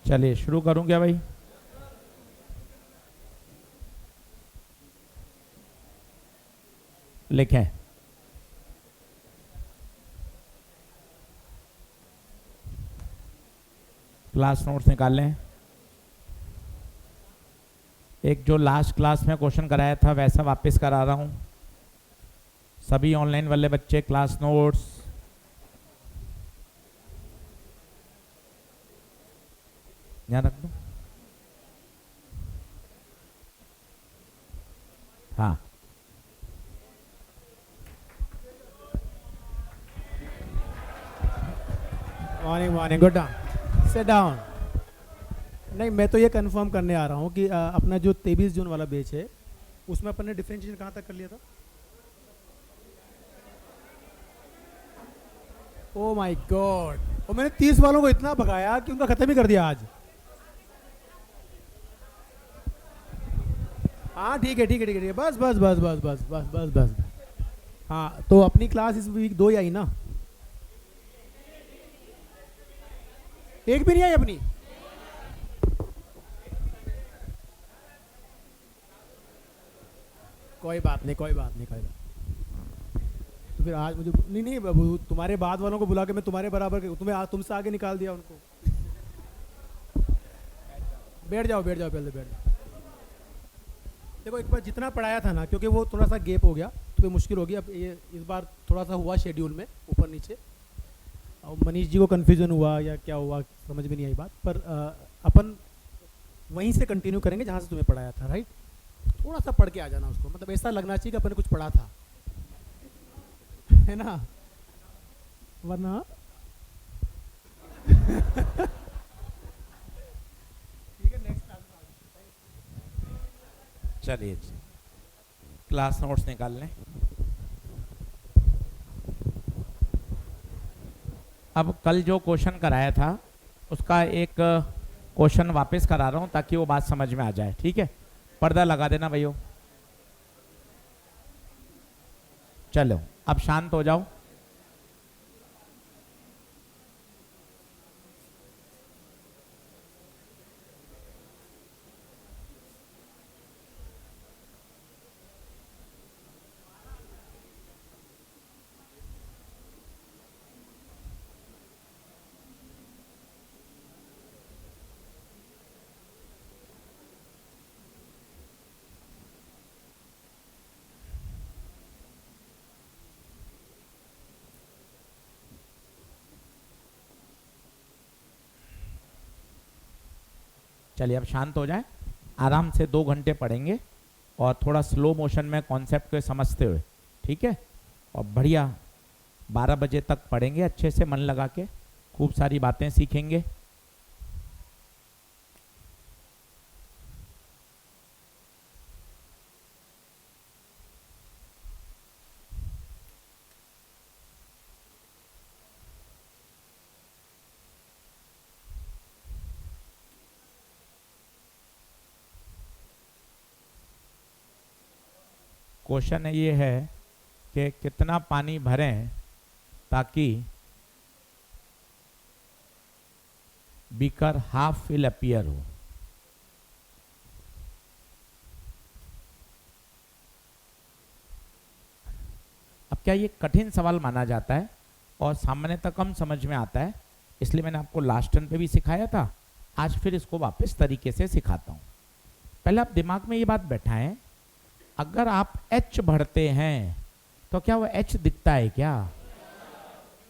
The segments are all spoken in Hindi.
चलिए शुरू करूं क्या भाई? लिखें। क्लास नोट्स निकाल लें। एक जो लास्ट क्लास में क्वेश्चन कराया था वैसा वापस करा रहा हूं। सभी ऑनलाइन वाले बच्चे क्लास नोट्स यहाँ रख दो। हाँ, morning morning, good down, sit down. नहीं, मैं तो ये कंफर्म करने आ रहा हूँ कि अपना जो 23 जून वाला बैच है उसमें अपन ने डिफरेंशिएशन कहाँ तक कर लिया था? ओ माय गॉड, और मैंने 30 वालों को इतना भगाया कि उनका खत्म ही कर दिया आज। हाँ ठीक है ठीक है ठीक है ठीक है, बस बस बस बस बस बस बस बस। हाँ तो अपनी क्लास इस वीक 2 ही आई ना? एक भी नहीं आई अपनी? कोई बात नहीं, कोई बात नहीं, कोई बात। तो फिर आज मुझे नहीं नहीं बाबू, तुम्हारे बाद वालों को बुला के मैं तुम्हारे बराबर तुमसे आगे निकाल दिया उनको। बैठ जाओ बैठ जाओ, पहले बैठ जाओ। देखो एक बार जितना पढ़ाया था ना, क्योंकि वो थोड़ा सा गैप हो गया तो फिर मुश्किल होगी। अब ये इस बार थोड़ा सा हुआ शेड्यूल में ऊपर नीचे, और मनीष जी को कन्फ्यूजन हुआ या क्या हुआ समझ में नहीं आई बात, पर अपन वहीं से कंटिन्यू करेंगे जहाँ से तुम्हें पढ़ाया था, राइट? थोड़ा सा पढ़ के आ जाना उसको, मतलब ऐसा लगना चाहिए कि अपन ने कुछ पढ़ा था, है ना? वरना ठीक है, नेक्स्ट क्लास। चलिए क्लास नोट्स निकाल लें। अब कल जो क्वेश्चन कराया था उसका एक क्वेश्चन वापस करा रहा हूं ताकि वो बात समझ में आ जाए, ठीक है? पर्दा लगा देना भाइयों। चलो अब शांत हो जाओ। चलिए अब शांत हो जाए। आराम से 2 घंटे पढ़ेंगे और थोड़ा स्लो मोशन में कॉन्सेप्ट को समझते हुए, ठीक है? और बढ़िया 12 बजे तक पढ़ेंगे अच्छे से मन लगा के, खूब सारी बातें सीखेंगे। क्वेश्चन ये है कि कितना पानी भरें ताकि बीकर हाफ फिल अपीयर हो। अब क्या ये कठिन सवाल माना जाता है और सामान्यतः कम समझ में आता है, इसलिए मैंने आपको लास्ट टर्न पे भी सिखाया था, आज फिर इसको वापस तरीके से सिखाता हूं। पहले आप दिमाग में ये बात बैठाएं, अगर आप एच भरते हैं तो क्या वो एच दिखता है क्या?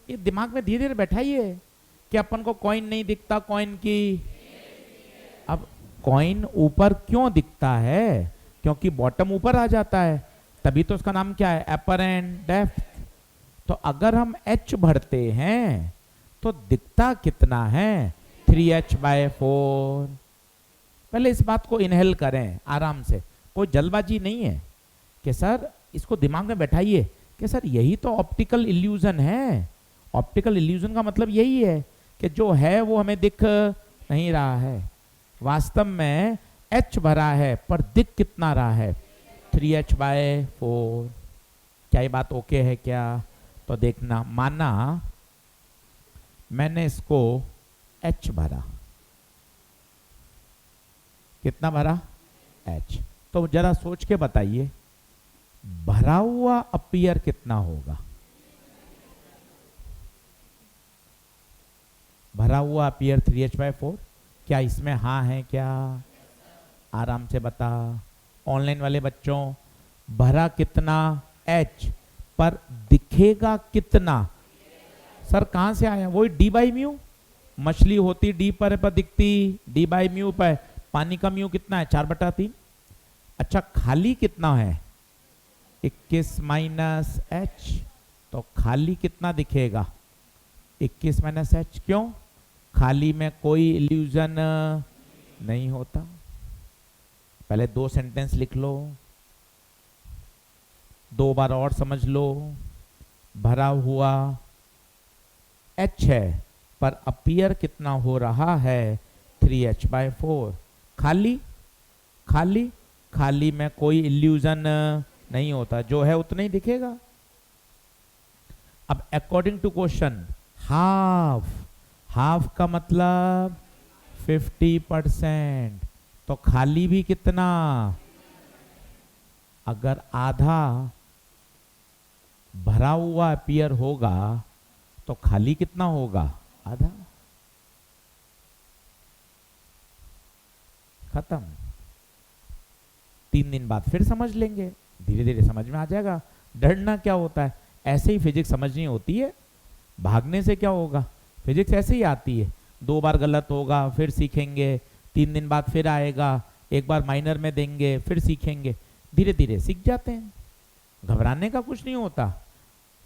ये दिमाग में धीरे धीरे बैठाइए कि अपन को कॉइन नहीं दिखता, कॉइन की। अब कॉइन ऊपर क्यों दिखता है? क्योंकि बॉटम ऊपर आ जाता है, तभी तो उसका नाम क्या है? Apparent depth. तो अगर हम एच भरते हैं तो दिखता कितना है? 3h/4। पहले इस बात को इनहेल करें आराम से, कोई जल्दबाजी नहीं है कि सर इसको दिमाग में बैठाइए कि सर यही तो ऑप्टिकल इल्यूजन है। ऑप्टिकल इल्यूजन का मतलब यही है कि जो है वो हमें दिख नहीं रहा है, वास्तव में एच भरा है पर दिख कितना रहा है? 3h/4। क्या ये बात ओके है क्या? तो देखना, माना मैंने इसको एच भरा, कितना भरा H। तो जरा सोच के बताइए भरा हुआ अपीयर कितना होगा? भरा हुआ अपीयर 3H/4। क्या इसमें हाँ है क्या? आराम से बता। ऑनलाइन वाले बच्चों भरा कितना H पर दिखेगा कितना? सर कहां से आया? वही D/μ। मछली होती D पर दिखती D/μ पर। पानी का म्यू कितना है? 4/3। अच्छा खाली कितना है? 21 माइनस H। तो खाली कितना दिखेगा? 21 माइनस H। क्यों? खाली में कोई इल्यूजन नहीं होता। पहले 2 सेंटेंस लिख लो, 2 बार और समझ लो। भरा हुआ H है पर अपीयर कितना हो रहा है? 3H/4। खाली खाली खाली में कोई इल्यूजन नहीं होता, जो है उतना ही दिखेगा। अब according to question half, half का मतलब 50%। तो खाली भी कितना? अगर आधा भरा हुआ अपीयर होगा तो खाली कितना होगा? आधा। खत्म। 3 दिन बाद फिर समझ लेंगे, धीरे धीरे समझ में आ जाएगा। डरना क्या होता है? ऐसे ही फिजिक्स समझनी होती है, भागने से क्या होगा? फिजिक्स ऐसे ही आती है। 2 बार गलत होगा फिर सीखेंगे, 3 दिन बाद फिर आएगा, एक बार माइनर में देंगे फिर सीखेंगे, धीरे धीरे सीख जाते हैं। घबराने का कुछ नहीं होता।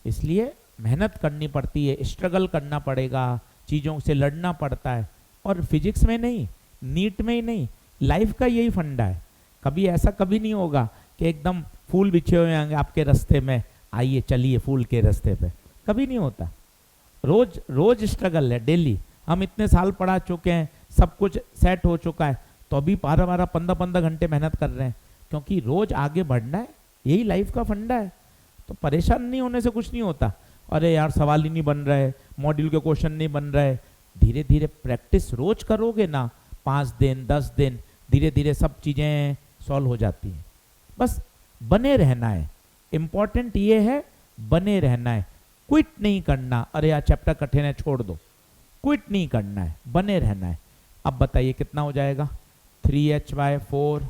इसलिए मेहनत करनी पड़ती है, स्ट्रगल करना पड़ेगा, चीज़ों से लड़ना पड़ता है। और फिजिक्स में नहीं, नीट में ही नहीं, लाइफ का यही फंडा है। कभी ऐसा कभी नहीं होगा कि एकदम फूल बिछे हुए होंगे आपके रास्ते में, आइए चलिए फूल के रास्ते पे, कभी नहीं होता। रोज रोज स्ट्रगल है, डेली। हम इतने साल पढ़ा चुके हैं, सब कुछ सेट हो चुका है, तो अभी 12-12, 15-15 घंटे मेहनत कर रहे हैं, क्योंकि रोज आगे बढ़ना है। यही लाइफ का फंडा है। तो परेशान नहीं होने से कुछ नहीं होता। अरे यार सवाल ही नहीं बन रहे, मॉड्यूल के क्वेश्चन नहीं बन रहे। धीरे धीरे प्रैक्टिस रोज करोगे ना, 5 दिन 10 दिन, धीरे धीरे सब चीज़ें सॉल्व हो जाती हैं। बस बने रहना है। इम्पॉर्टेंट ये है बने रहना है, क्विट नहीं करना। अरे यार चैप्टर कठिन है छोड़ दो, क्विट नहीं करना है, बने रहना है। अब बताइए कितना हो जाएगा? 3H/4,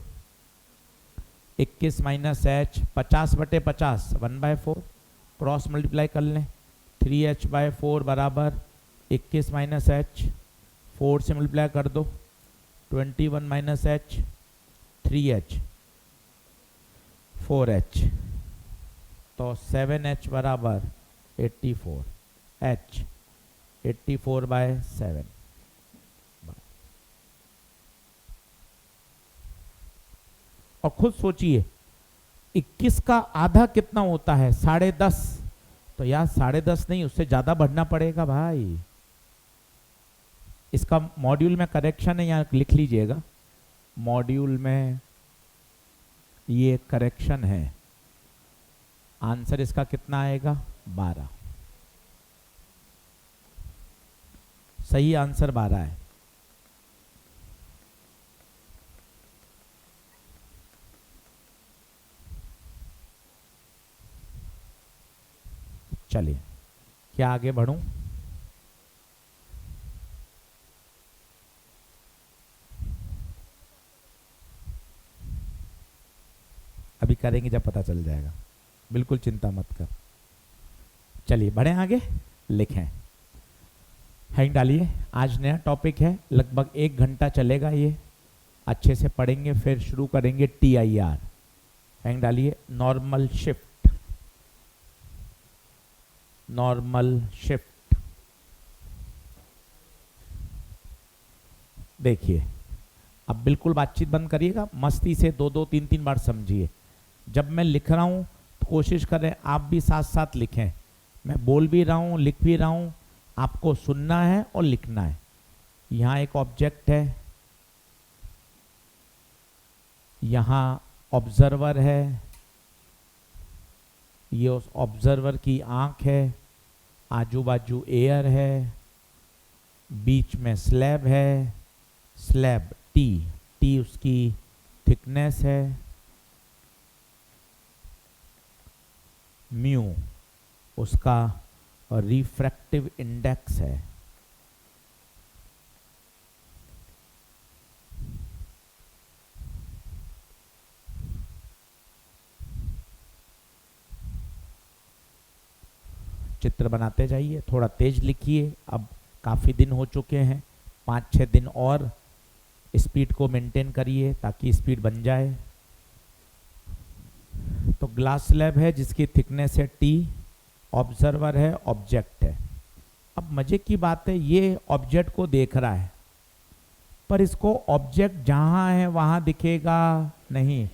21 minus H, 50/50, 1/4। Cross multiply कर लें। 3H/4 बराबर 21 माइनस H, 4 से मल्टीप्लाई कर दो, 21 माइनस H, 3H, 4H, तो 7H बराबर 84, H 84/7। और खुद सोचिए 21 का आधा कितना होता है? 10.5। तो यार 10.5 नहीं, उससे ज्यादा बढ़ना पड़ेगा भाई। इसका मॉड्यूल में करेक्शन है, यहाँ लिख लीजिएगा, मॉड्यूल में ये करेक्शन है। आंसर इसका कितना आएगा? 12। सही आंसर 12 है। चलिए क्या आगे बढ़ूं? अभी करेंगे जब पता चल जाएगा, बिल्कुल चिंता मत कर। चलिए बढ़े आगे, लिखें, हेडिंग डालिए। आज नया टॉपिक है, लगभग 1 घंटा चलेगा ये, अच्छे से पढ़ेंगे, फिर शुरू करेंगे TIR। हेडिंग डालिए, नॉर्मल शिफ्ट। Normal shift. देखिए अब बिल्कुल बातचीत बंद करिएगा, मस्ती से 2-2, 3-3 बार समझिए। जब मैं लिख रहा हूं तो कोशिश करें आप भी साथ साथ लिखें। मैं बोल भी रहा हूं, लिख भी रहा हूं, आपको सुनना है और लिखना है। यहां एक ऑब्जेक्ट है, यहां ऑब्जर्वर है, ये उस ऑब्जर्वर की आंख है, आजू बाजू एयर है, बीच में स्लैब है, स्लैब T, टी उसकी थिकनेस है, म्यू उसका रिफ्रैक्टिव इंडेक्स है। चित्र बनाते जाइए, थोड़ा तेज लिखिए। अब काफ़ी दिन हो चुके हैं, 5-6 दिन और स्पीड को मेंटेन करिए ताकि स्पीड बन जाए। तो ग्लास स्लैब है जिसकी थिकनेस है टी, ऑब्जर्वर है, ऑब्जेक्ट है। अब मजे की बात है, ये ऑब्जेक्ट को देख रहा है पर इसको ऑब्जेक्ट जहाँ है वहाँ दिखेगा नहीं।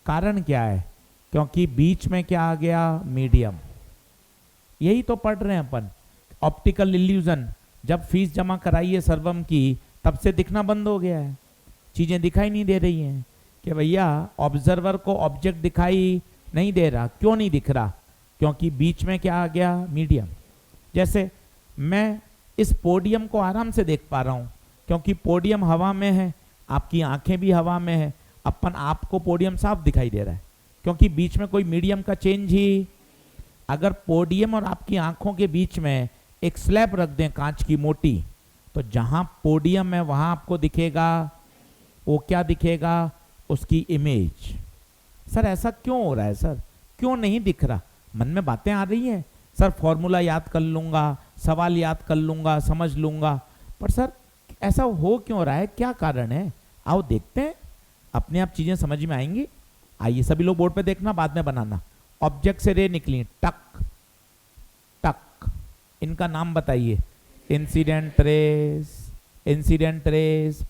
कारण क्या है? क्योंकि बीच में क्या आ गया? मीडियम। यही तो पढ़ रहे हैं अपन, ऑप्टिकल इल्यूजन। जब फीस जमा कराई है सर्वम की तब से दिखना बंद हो गया है, चीजें दिखाई नहीं दे रही हैं कि भैया ऑब्जर्वर को ऑब्जेक्ट दिखाई नहीं दे रहा। क्यों नहीं दिख रहा? क्योंकि बीच में क्या आ गया? मीडियम। जैसे मैं इस पोडियम को आराम से देख पा रहा हूं क्योंकि पोडियम हवा में है, आपकी आंखें भी हवा में है, अपन आपको पोडियम साफ दिखाई दे रहा है क्योंकि बीच में कोई मीडियम का चेंज ही। अगर पोडियम और आपकी आंखों के बीच में एक स्लैब रख दें कांच की मोटी, तो जहां पोडियम है वहां आपको दिखेगा, वो क्या दिखेगा? उसकी इमेज। सर ऐसा क्यों हो रहा है? सर क्यों नहीं दिख रहा? मन में बातें आ रही हैं, सर फॉर्मूला याद कर लूंगा, सवाल याद कर लूंगा, समझ लूंगा, पर सर ऐसा हो क्यों रहा है? क्या कारण है? आओ देखते हैं, अपने आप चीजें समझ में आएंगी। आइए सभी लोग बोर्ड पे देखना, बाद में बनाना। ऑब्जेक्ट से रे निकली, टक टक, इनका नाम बताइए। Incident rays, incident rays.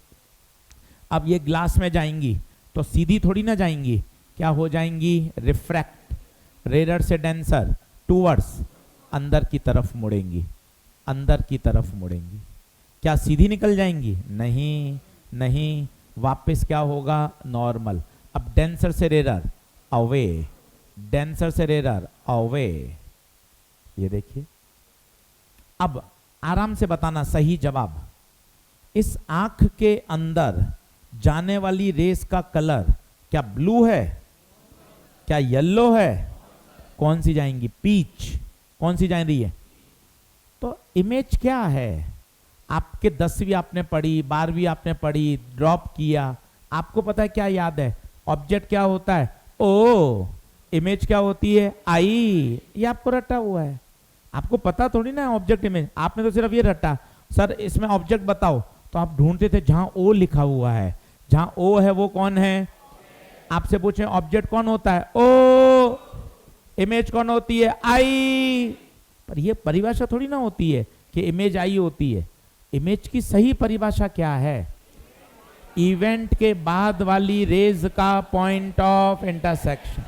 अब ये ग्लास में जाएंगी तो सीधी थोड़ी ना जाएंगी, क्या हो जाएंगी? रिफ्रैक्ट, रेरर से डेंसर टूवर्ड्स, अंदर की तरफ मुड़ेंगी, अंदर की तरफ मुड़ेंगी। क्या सीधी निकल जाएंगी? नहीं नहीं, वापस क्या होगा? नॉर्मल। अब डेंसर से रेरर अवे, डेंसर से रेरर अवे। ये देखिए, अब आराम से बताना सही जवाब। इस आंख के अंदर जाने वाली रेस का कलर क्या ब्लू है? क्या येलो है? कौन सी जाएंगी? पीच। कौन सी जा रही है? तो इमेज क्या है? आपके 10वीं आपने पढ़ी, 12वीं आपने पढ़ी, ड्रॉप किया, आपको पता है क्या याद है? ऑब्जेक्ट क्या होता है? ओ। इमेज क्या होती है? आई। ये आपको रटा हुआ है, आपको पता थोड़ी ना ऑब्जेक्ट इमेज, आपने तो सिर्फ ये रटा। सर इसमें ऑब्जेक्ट बताओ, तो आप ढूंढते थे जहां ओ लिखा हुआ है। जहां ओ है वो कौन है? आपसे पूछे ऑब्जेक्ट कौन होता है? ओ। इमेज कौन होती है? आई। पर ये परिभाषा थोड़ी ना होती है कि इमेज आई होती है। इमेज की सही परिभाषा क्या है? इवेंट के बाद वाली रेज का point of intersection.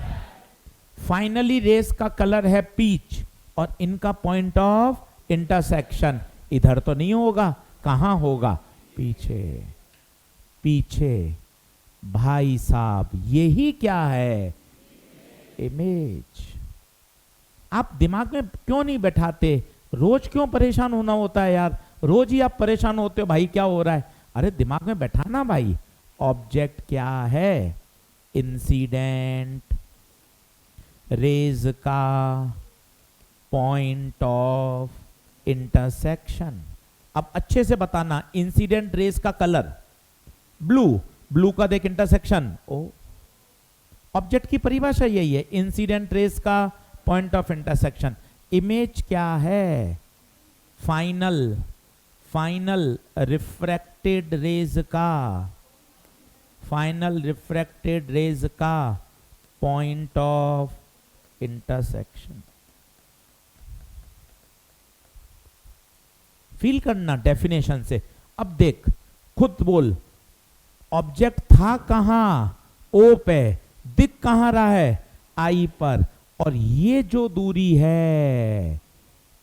Finally rays का कलर है पीच और इनका पॉइंट ऑफ इंटरसेक्शन इधर तो नहीं होगा, कहां होगा? पीछे। पीछे। भाई साहब यही क्या है? इमेज। आप दिमाग में क्यों नहीं बैठाते? रोज क्यों परेशान होना होता है यार? रोज ही आप परेशान होते हो, भाई क्या हो रहा है? अरे दिमाग में बैठाना भाई। ऑब्जेक्ट क्या है? इंसिडेंट रेज का पॉइंट ऑफ इंटरसेक्शन। अब अच्छे से बताना, इंसिडेंट रेज का कलर ब्लू, ब्लू का देख इंटरसेक्शन ओ। ऑब्जेक्ट की परिभाषा यही है, इंसिडेंट रेज का पॉइंट ऑफ इंटरसेक्शन। इमेज क्या है? फाइनल, फाइनल रिफ्रैक्टेड रेज का, फाइनल रिफ्रैक्टेड रेज का पॉइंट ऑफ इंटरसेक्शन। फील करना डेफिनेशन से। अब देख, खुद बोल, ऑब्जेक्ट था कहां? ओ पे। दिख कहां रहा है? आई पर। और ये जो दूरी है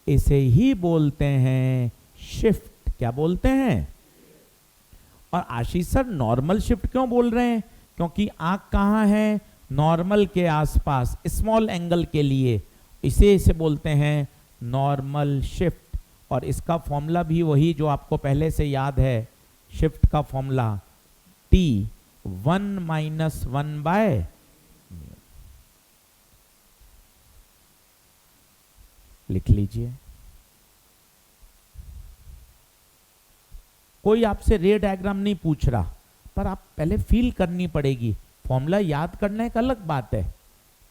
इसे ही बोलते हैं शिफ्ट। क्या बोलते हैं? और आशीष सर नॉर्मल शिफ्ट क्यों बोल रहे हैं? क्योंकि आंख कहां है? नॉर्मल के आसपास, स्मॉल एंगल के लिए, इसे बोलते हैं नॉर्मल शिफ्ट। और इसका फॉर्मूला भी वही जो आपको पहले से याद है। शिफ्ट का फॉर्मूला T 1 माइनस 1 बाय लिख लीजिए। कोई आपसे रे डायग्राम नहीं पूछ रहा, पर आप पहले फील करनी पड़ेगी। फॉर्मूला याद करना एक अलग बात है,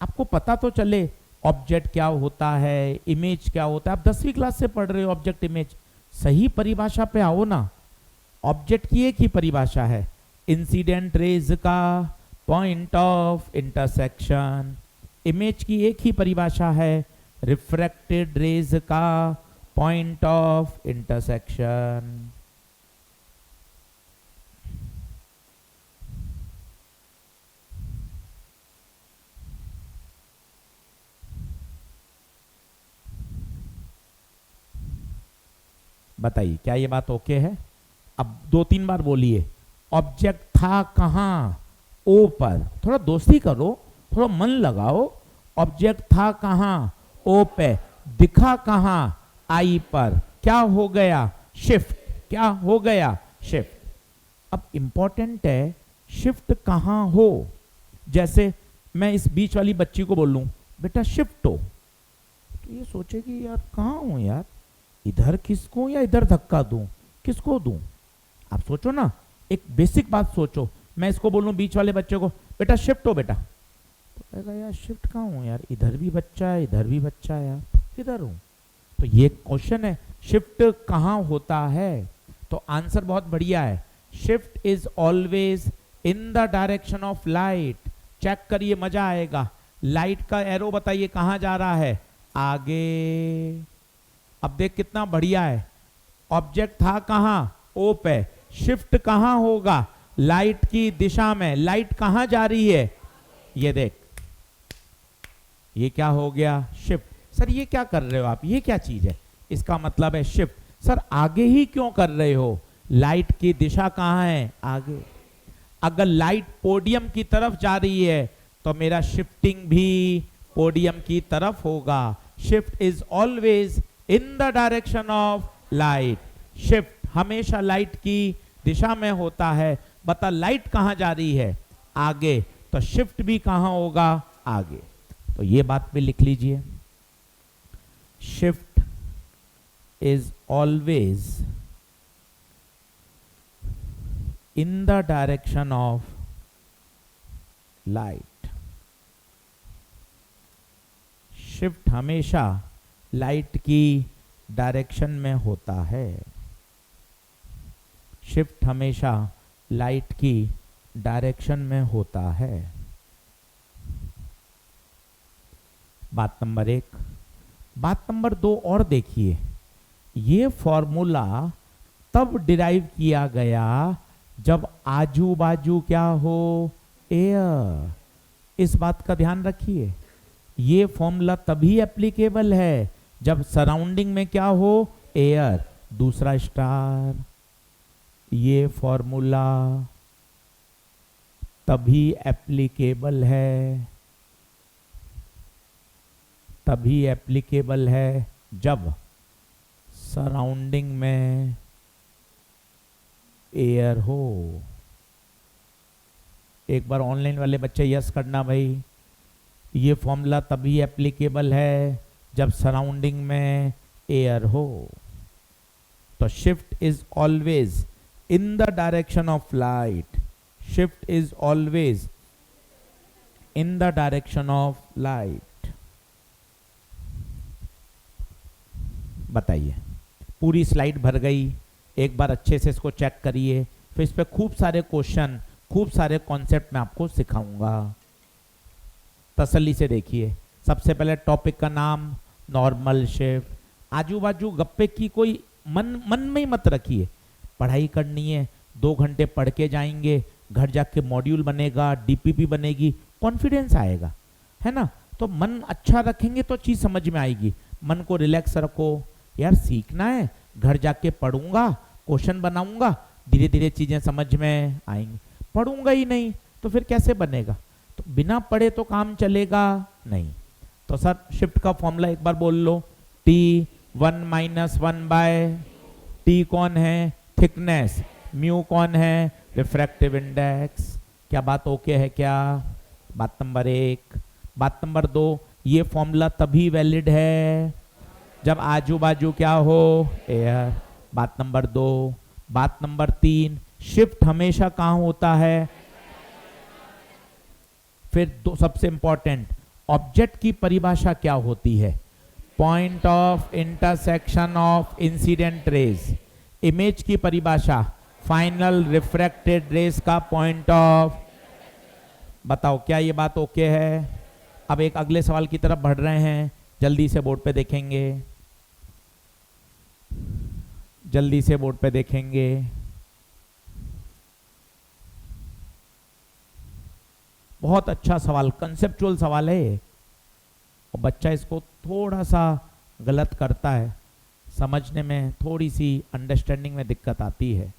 आपको पता तो चले ऑब्जेक्ट क्या होता है, इमेज क्या होता है। आप 10वीं क्लास से पढ़ रहे हो ऑब्जेक्ट इमेज, सही परिभाषा पे आओ ना। ऑब्जेक्ट की एक ही परिभाषा है, इंसिडेंट रेज का पॉइंट ऑफ इंटरसेक्शन। इमेज की एक ही परिभाषा है, रिफ्रैक्टेड रेज का पॉइंट ऑफ इंटरसेक्शन। बताइए क्या ये बात ओके है? अब 2-3 बार बोलिए, ऑब्जेक्ट था कहां? ओ पर। थोड़ा दोस्ती करो, थोड़ा मन लगाओ। ऑब्जेक्ट था कहां? ओ पे। दिखा कहां? आई पर। क्या हो गया? शिफ्ट। क्या हो गया? शिफ्ट। अब इंपॉर्टेंट है शिफ्ट कहां हो। जैसे मैं इस बीच वाली बच्ची को बोल लूं बेटा शिफ्ट हो, तो ये सोचेगी यार कहां हूं यार, इधर किसको या इधर धक्का दूं, किसको दूं? आप सोचो ना, एक बेसिक बात सोचो। मैं इसको बोलूं बीच वाले बच्चे को बेटा शिफ्ट हो बेटा, तो कहेगा यार शिफ्ट कहाँ हूं यार, इधर भी बच्चा है इधर भी बच्चा है यार, किधर हूं? तो ये क्वेश्चन है शिफ्ट कहाँ होता है। तो आंसर बहुत बढ़िया है, shift is always in the direction of light. Check करिए मजा आएगा। लाइट का एरो बताइए कहां जा रहा है? आगे। अब देख कितना बढ़िया है, ऑब्जेक्ट था कहां? ओ पे। शिफ्ट कहां होगा? लाइट की दिशा में। लाइट कहां जा रही है? ये देख, ये क्या हो गया? शिफ्ट। सर ये क्या कर रहे हो आप, ये क्या चीज है? इसका मतलब है शिफ्ट। सर आगे ही क्यों कर रहे हो? लाइट की दिशा कहां है? आगे। अगर लाइट पोडियम की तरफ जा रही है तो मेरा शिफ्टिंग भी पोडियम की तरफ होगा। Shift is always in the direction of light. Shift हमेशा लाइट की दिशा में होता है। बता लाइट कहां जा रही है? आगे, तो शिफ्ट भी कहां होगा? आगे। तो ये बात भी लिख लीजिए, shift is always in the direction of light. Shift हमेशा लाइट की डायरेक्शन में होता है। शिफ्ट हमेशा लाइट की डायरेक्शन में होता है। बात नंबर 1। बात नंबर 2 और देखिए, ये फॉर्मूला तब डिराइव किया गया जब आजू बाजू क्या हो? एयर। इस बात का ध्यान रखिए, ये फॉर्मूला तभी एप्लीकेबल है जब सराउंडिंग में क्या हो? एयर। दूसरा स्टार, ये फॉर्मूला तभी एप्लीकेबल है, तभी एप्लीकेबल है जब सराउंडिंग में एयर हो। एक बार ऑनलाइन वाले बच्चे यस करना भाई, ये फॉर्मूला तभी एप्लीकेबल है जब सराउंडिंग में एयर हो। तो shift is always in the direction of light. Shift is always in the direction of light. बताइए, पूरी स्लाइड भर गई, एक बार अच्छे से इसको चेक करिए, फिर इस पे खूब सारे क्वेश्चन, खूब सारे कॉन्सेप्ट मैं आपको सिखाऊंगा। तसल्ली से देखिए, सबसे पहले टॉपिक का नाम नॉर्मल शिफ्ट। आजू बाजू गप्पे की कोई मन में ही मत रखिए, पढ़ाई करनी है, 2 घंटे पढ़ के जाएंगे, घर जाके मॉड्यूल बनेगा, डीपीपी बनेगी, कॉन्फिडेंस आएगा, है ना? तो मन अच्छा रखेंगे तो चीज समझ में आएगी। मन को रिलैक्स रखो, यार सीखना है, घर जाके पढ़ूंगा, क्वेश्चन बनाऊंगा, धीरे धीरे चीजें समझ में आएंगी। पढ़ूंगा ही नहीं तो फिर कैसे बनेगा? तो बिना पढ़े तो काम चलेगा नहीं। तो सर शिफ्ट का फॉर्मूला एक बार बोल लो, टी 1 माइनस 1 बाय टी कौन है? थिकनेस। म्यू कौन है? Refractive index. क्या बात ओके है क्या? बात नंबर 1। बात नंबर 2, ये फॉर्मूला तभी वैलिड है जब आजू बाजू क्या हो, एयर। बात नंबर 2। बात नंबर 3, शिफ्ट हमेशा कहाँ होता है? फिर दो सबसे इंपॉर्टेंट, ऑब्जेक्ट की परिभाषा क्या होती है? Point of intersection of incident raise. Image की परिभाषा, फाइनल रिफ्रैक्टेड रेज का पॉइंट ऑफ। बताओ क्या ये बात ओके है? अब एक अगले सवाल की तरफ बढ़ रहे हैं, जल्दी से बोर्ड पे देखेंगे, जल्दी से बोर्ड पे देखेंगे। बहुत अच्छा सवाल, कंसेप्चुअल सवाल है और बच्चा इसको थोड़ा सा गलत करता है, समझने में थोड़ी सी अंडरस्टैंडिंग में दिक्कत आती है।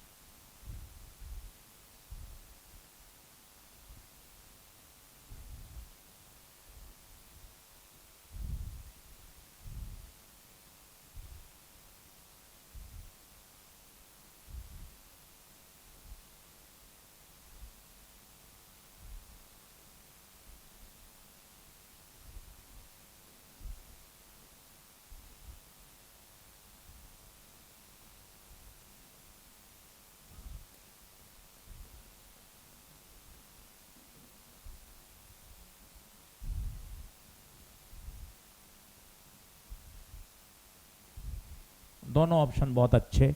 दोनों ऑप्शन बहुत अच्छे,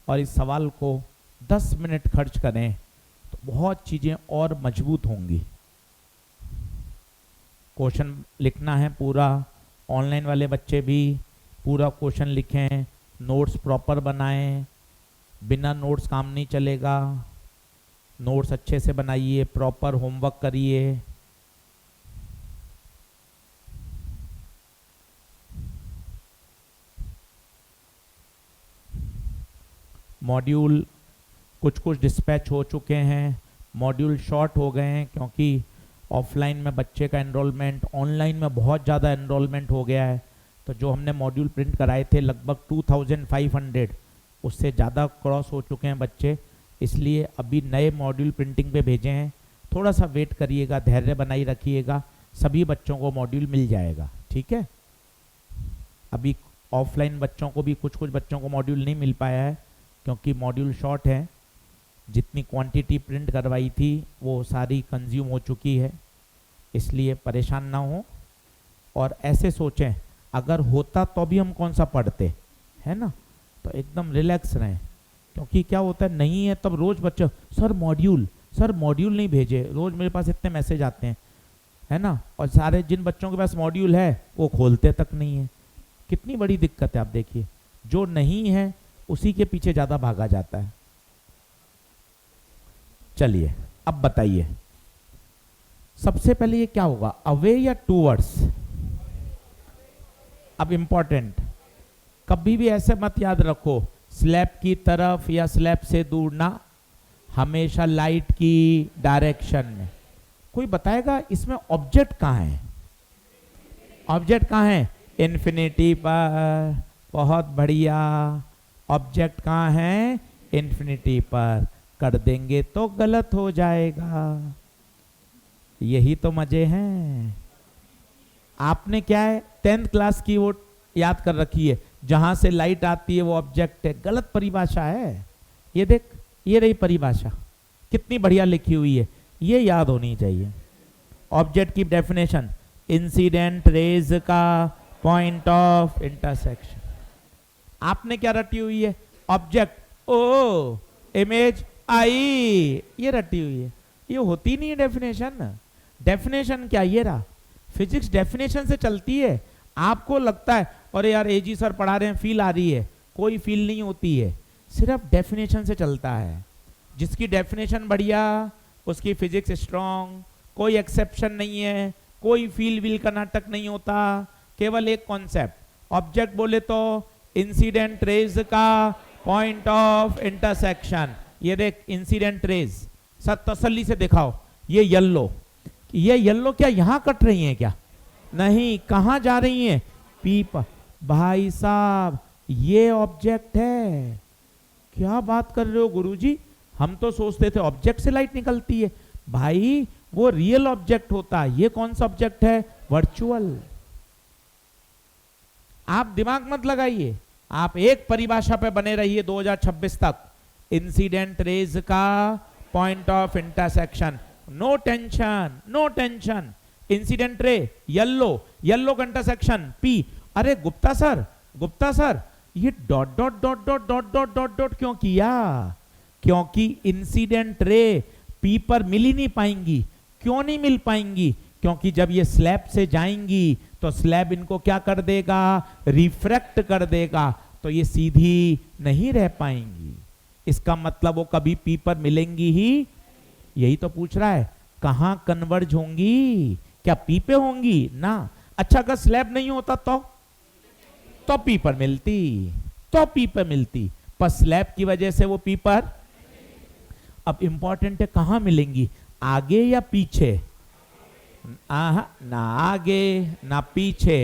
और इस सवाल को 10 मिनट खर्च करें तो बहुत चीज़ें और मजबूत होंगी। क्वेश्चन लिखना है पूरा, ऑनलाइन वाले बच्चे भी पूरा क्वेश्चन लिखें, नोट्स प्रॉपर बनाएं, बिना नोट्स काम नहीं चलेगा। नोट्स अच्छे से बनाइए, प्रॉपर होमवर्क करिए। मॉड्यूल कुछ कुछ डिस्पैच हो चुके हैं, मॉड्यूल शॉर्ट हो गए हैं क्योंकि ऑफलाइन में बच्चे का एनरोलमेंट, ऑनलाइन में बहुत ज़्यादा एनरोलमेंट हो गया है। तो जो हमने मॉड्यूल प्रिंट कराए थे लगभग 2500, उससे ज़्यादा क्रॉस हो चुके हैं बच्चे, इसलिए अभी नए मॉड्यूल प्रिंटिंग पे भेजे हैं। थोड़ा सा वेट करिएगा, धैर्य बनाई रखिएगा, सभी बच्चों को मॉड्यूल मिल जाएगा, ठीक है। अभी ऑफलाइन बच्चों को भी कुछ कुछ बच्चों को मॉड्यूल नहीं मिल पाया है क्योंकि मॉड्यूल शॉर्ट है, जितनी क्वांटिटी प्रिंट करवाई थी वो सारी कंज्यूम हो चुकी है, इसलिए परेशान ना हो और ऐसे सोचें अगर होता तो भी हम कौन सा पढ़ते, है ना। तो एकदम रिलैक्स रहें, क्योंकि क्या होता है नहीं है तब रोज़ बच्चे सर मॉड्यूल नहीं भेजे, रोज़ मेरे पास इतने मैसेज आते हैं, है ना। और सारे जिन बच्चों के पास मॉड्यूल है वो खोलते तक नहीं है, कितनी बड़ी दिक्कत है। आप देखिए जो नहीं है उसी के पीछे ज़्यादा भागा जाता है। चलिए अब बताइए, सबसे पहले ये क्या होगा, अवे या टूवर्ड्स? अब इंपॉर्टेंट, कभी भी ऐसे मत याद रखो स्लैब की तरफ या स्लैब से दूर ना, हमेशा लाइट की डायरेक्शन में। कोई बताएगा इसमें ऑब्जेक्ट कहाँ है? ऑब्जेक्ट कहाँ है? इन्फिनिटी पर। बहुत बढ़िया, ऑब्जेक्ट कहाँ है? इन्फिनिटी पर। कर देंगे तो गलत हो जाएगा, यही तो मजे हैं। आपने क्या है 10th क्लास की वो याद कर रखी है, जहां से लाइट आती है वो ऑब्जेक्ट है। गलत परिभाषा है, ये देख, ये रही परिभाषा, कितनी बढ़िया लिखी हुई है, ये याद होनी चाहिए। ऑब्जेक्ट की डेफिनेशन, इंसिडेंट रेज का पॉइंट ऑफ इंटरसेक्शन। आपने क्या रटी हुई है? ऑब्जेक्ट, ओ इमेज आई, ये रटी हुई है, ये होती नहीं है डेफिनेशन। डेफिनेशन क्या, ये रहा, फिजिक्स डेफिनेशन से चलती है। आपको लगता है अरे यार एजी सर पढ़ा रहे हैं, फील आ रही है, कोई फील नहीं होती है, सिर्फ डेफिनेशन से चलता है। जिसकी डेफिनेशन बढ़िया उसकी फिजिक्स स्ट्रॉन्ग, कोई एक्सेप्शन नहीं है, कोई फील व्हील का नाटक नहीं होता, केवल एक कॉन्सेप्ट। ऑब्जेक्ट बोले तो इंसिडेंट रेज का पॉइंट ऑफ इंटरसेक्शन। ये देख इंसिडेंट रेज, सब तसल्ली से दिखाओ, ये येलो क्या यहां कट रही हैं क्या? नहीं, कहां जा रही हैं? पी पर। भाई साहब ये ऑब्जेक्ट है। क्या बात कर रहे हो गुरुजी, हम तो सोचते थे ऑब्जेक्ट से लाइट निकलती है। भाई वो रियल ऑब्जेक्ट होता है, ये कौन सा ऑब्जेक्ट है? वर्चुअल। आप दिमाग मत लगाइए, आप एक परिभाषा पे बने रहिए 2026 तक, इंसिडेंट रेज का point of intersection. No tension, no tension. Incident ray yellow, yellow का इंटरसेक्शन पी। अरे गुप्ता सर ये dot dot dot dot dot dot dot dot क्यों किया? क्योंकि इंसिडेंट रे पी पर मिल ही नहीं पाएंगी। क्यों नहीं मिल पाएंगी? क्योंकि जब ये स्लैब से जाएंगी तो स्लैब इनको क्या कर देगा? रिफ्रैक्ट कर देगा, तो ये सीधी नहीं रह पाएंगी। इसका मतलब वो कभी पी पर मिलेंगी ही। यही तो पूछ रहा है, कहां कन्वर्ज होंगी? क्या पी पे होंगी ना? अच्छा अगर स्लैब नहीं होता तो पी पर मिलती, तो पी पर मिलती, पर स्लैब की वजह से वो पी पर। अब इंपॉर्टेंट है कहां मिलेंगी, आगे या पीछे? ना आगे ना पीछे,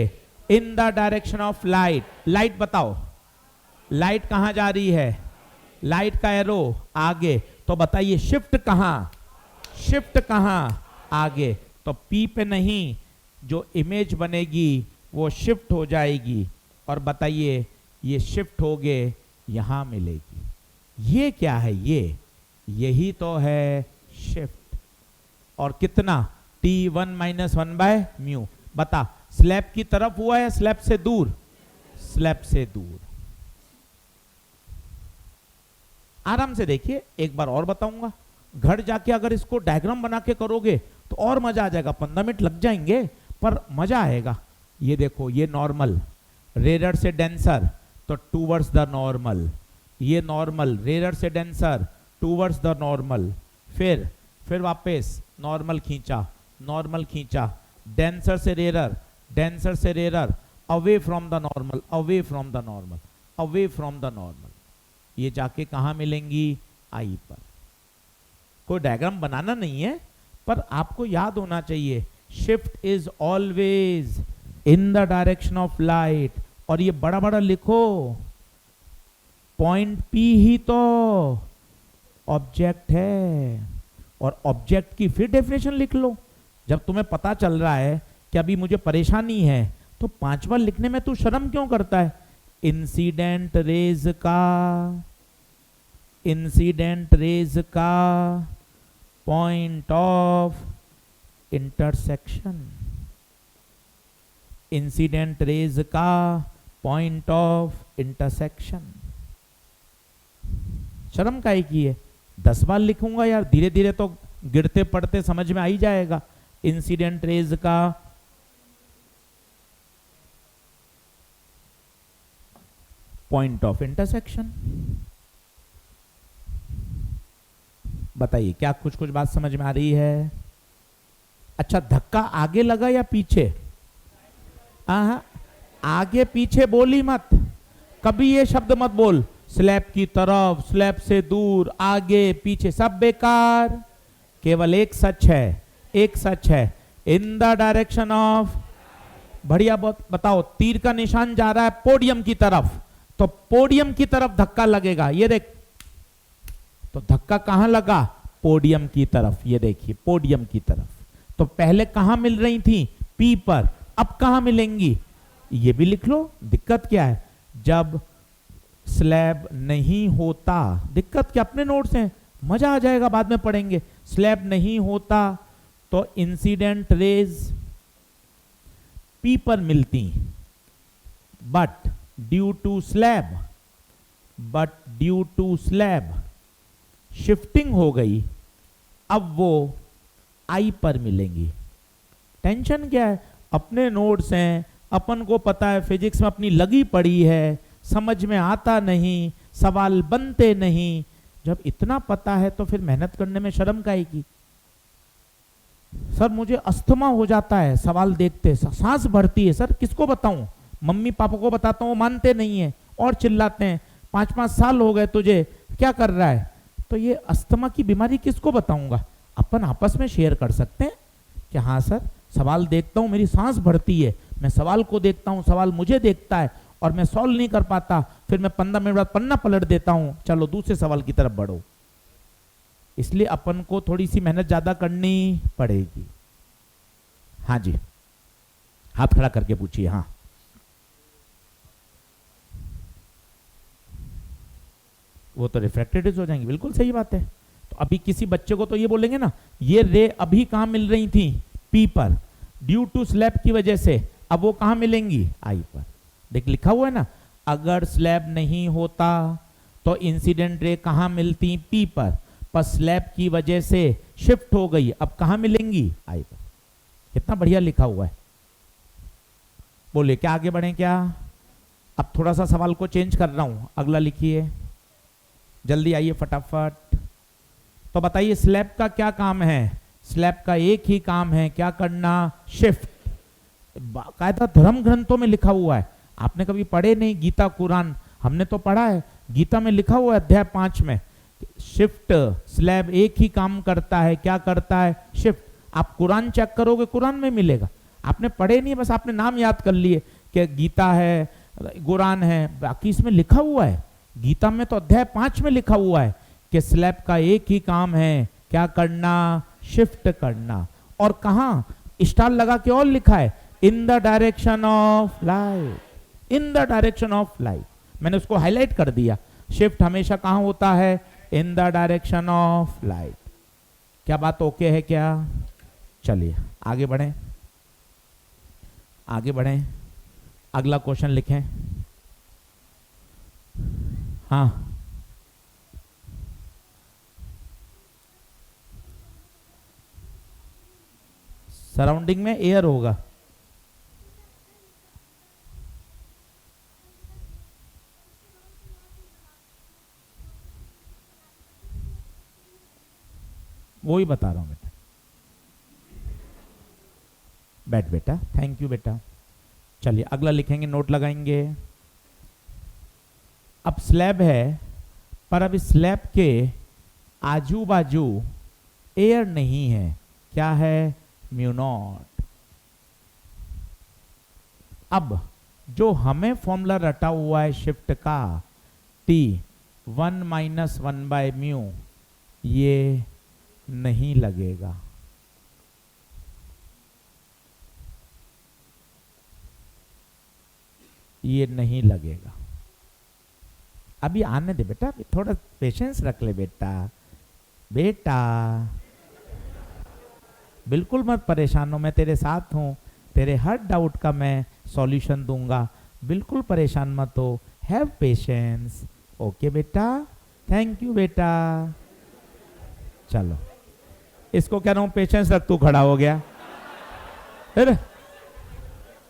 इन the direction of light. Light बताओ, लाइट कहां जा रही है? लाइट का एरो आगे, तो बताइए शिफ्ट कहां? शिफ्ट कहां? आगे। तो पी पे नहीं, जो इमेज बनेगी वो शिफ्ट हो जाएगी, और बताइए ये शिफ्ट हो गए यहां मिलेगी। ये क्या है? यही तो है शिफ्ट। और कितना? T1 - 1 by mu. बता, स्लैब की तरफ हुआ या स्लैब से दूर? स्लैब से दूर। आराम से देखिए, एक बार और बताऊंगा। घर जाके अगर इसको डायग्राम बना के करोगे तो और मजा आ जाएगा। 15 मिनट लग जाएंगे पर मजा आएगा। ये देखो, ये नॉर्मल, रेयर से डेंसर तो टूवर्ड्स द नॉर्मल। ये नॉर्मल, रेयर से डेंसर टूवर्ड्स द नॉर्मल। फिर वापस नॉर्मल खींचा, नॉर्मल खींचा, डेंसर से रेयर, डेंसर से rare, away from the normal, away from the normal, away from the normal. ये जाके कहां मिलेंगी? आई पर। कोई डायग्राम बनाना नहीं है, पर आपको याद होना चाहिए, shift is always in the direction of light. और ये बड़ा बड़ा लिखो, पॉइंट पी ही तो ऑब्जेक्ट है, और ऑब्जेक्ट की फिर डेफिनेशन लिख लो। जब तुम्हें पता चल रहा है कि अभी मुझे परेशानी है, तो 5 बार लिखने में तू शर्म क्यों करता है? इंसिडेंट रेज का, इंसिडेंट रेज का point of intersection, incident rays का पॉइंट ऑफ इंटरसेक्शन। शर्म काहे की है? 10 बार लिखूंगा यार, धीरे धीरे तो गिरते पड़ते समझ में आ ही जाएगा। इंसिडेंट रेज का पॉइंट ऑफ इंटरसेक्शन। बताइए, क्या कुछ कुछ बात समझ में आ रही है? अच्छा, धक्का आगे लगा या पीछे? आगे पीछे बोली मत, कभी ये शब्द मत बोल। स्लैब की तरफ, स्लैब से दूर, आगे पीछे, सब बेकार। केवल एक सच है, एक सच है, इन द डायरेक्शन ऑफ। बढ़िया, बहुत बताओ। तीर का निशान जा रहा है पोडियम की तरफ, तो पोडियम की तरफ धक्का लगेगा। ये देख, तो धक्का कहां लगा? पोडियम की तरफ। ये देखिए, पोडियम की तरफ। तो पहले कहां मिल रही थी? पी पर। अब कहां मिलेंगी? ये भी लिख लो। दिक्कत क्या है? जब स्लैब नहीं होता, दिक्कत क्या? अपने नोट्स हैं, मजा आ जाएगा, बाद में पढ़ेंगे। स्लैब नहीं होता तो इंसिडेंट रेज पी पर मिलती, but due to slab shifting हो गई, अब वो आई पर मिलेंगी। टेंशन क्या है? अपने नोट्स हैं, अपन को पता है, फिजिक्स में अपनी लगी पड़ी है, समझ में आता नहीं, सवाल बनते नहीं। जब इतना पता है तो फिर मेहनत करने में शर्म काहे की? सर मुझे अस्थमा हो जाता है सवाल देखते, सांस भरती है। सर किसको बताऊं? मम्मी पापा को बताता हूं, मानते नहीं है और चिल्लाते हैं, 5-5 साल हो गए तुझे, क्या कर रहा है? तो ये अस्थमा की बीमारी किसको बताऊंगा? अपन आपस में शेयर कर सकते हैं कि हाँ सर, सवाल देखता हूं, मेरी सांस भरती है, मैं सवाल को देखता हूं, सवाल मुझे देखता है और मैं सॉल्व नहीं कर पाता, फिर मैं 15 मिनट बाद पन्ना पलट देता हूं, चलो दूसरे सवाल की तरफ बढ़ो। इसलिए अपन को थोड़ी सी मेहनत ज्यादा करनी पड़ेगी। हाँ जी, हाथ खड़ा करके पूछिए। हाँ, वो तो रिफ्रैक्टेड हो जाएंगी, बिल्कुल सही बात है। तो अभी किसी बच्चे को तो ये बोलेंगे ना, ये रे अभी कहां मिल रही थी, पी पर, ड्यू टू स्लैब की वजह से, अब वो कहां मिलेंगी, आई पर। देख लिखा हुआ है ना, अगर स्लैब नहीं होता तो इंसिडेंट रे कहां मिलती, पी पर स्लैब की वजह से शिफ्ट हो गई, अब कहां मिलेंगी, आई पर। कितना बढ़िया लिखा हुआ है। बोलिए क्या आगे बढ़े क्या? अब थोड़ा सा सवाल को चेंज कर रहा हूं, अगला लिखिए, जल्दी आइए फटाफट। तो बताइए स्लैब का क्या काम है? स्लैब का एक ही काम है, क्या करना, शिफ्ट। कायदा धर्म ग्रंथों में लिखा हुआ है, आपने कभी पढ़े नहीं गीता कुरान, हमने तो पढ़ा है, गीता में लिखा हुआ है अध्याय 5 में, शिफ्ट। स्लैब एक ही काम करता है, क्या करता है, शिफ्ट। आप कुरान चेक करोगे, कुरान में मिलेगा। आपने पढ़े नहीं, बस आपने नाम याद कर लिए कि गीता है, कुरान है, बाकी इसमें लिखा हुआ है। गीता में तो अध्याय 5 में लिखा हुआ है कि स्लैब का एक ही काम है, क्या करना, शिफ्ट करना। और कहां स्टार लगा के और लिखा है, इन the direction of light, in the direction of light. मैंने उसको हाईलाइट कर दिया। शिफ्ट हमेशा कहां होता है, इन द डायरेक्शन ऑफ लाइट। क्या बात ओके है क्या? चलिए आगे बढ़ें, आगे बढ़ें, अगला क्वेश्चन लिखें। हाँ, सराउंडिंग में एयर होगा, वो ही बता रहा हूं बेटा। बैठ बेटा, थैंक यू बेटा। चलिए अगला लिखेंगे, नोट लगाएंगे। अब स्लैब है, पर अब इस स्लैब के आजू बाजू एयर नहीं है, क्या है, म्यू नॉट। अब जो हमें फॉर्मूला रटा हुआ है शिफ्ट का, टी 1 माइनस 1 बाय म्यू, ये नहीं लगेगा। ये नहीं लगेगा। अभी आने दे बेटा, अभी थोड़ा पेशेंस रख ले बेटा। बेटा बिल्कुल मत परेशान हो, मैं तेरे साथ हूं, तेरे हर डाउट का मैं सॉल्यूशन दूंगा, बिल्कुल परेशान मत हो। हैव पेशेंस, ओके बेटा, थैंक यू बेटा। चलो इसको कह रहा हूं पेशेंस रख, तू खड़ा हो गया, फिर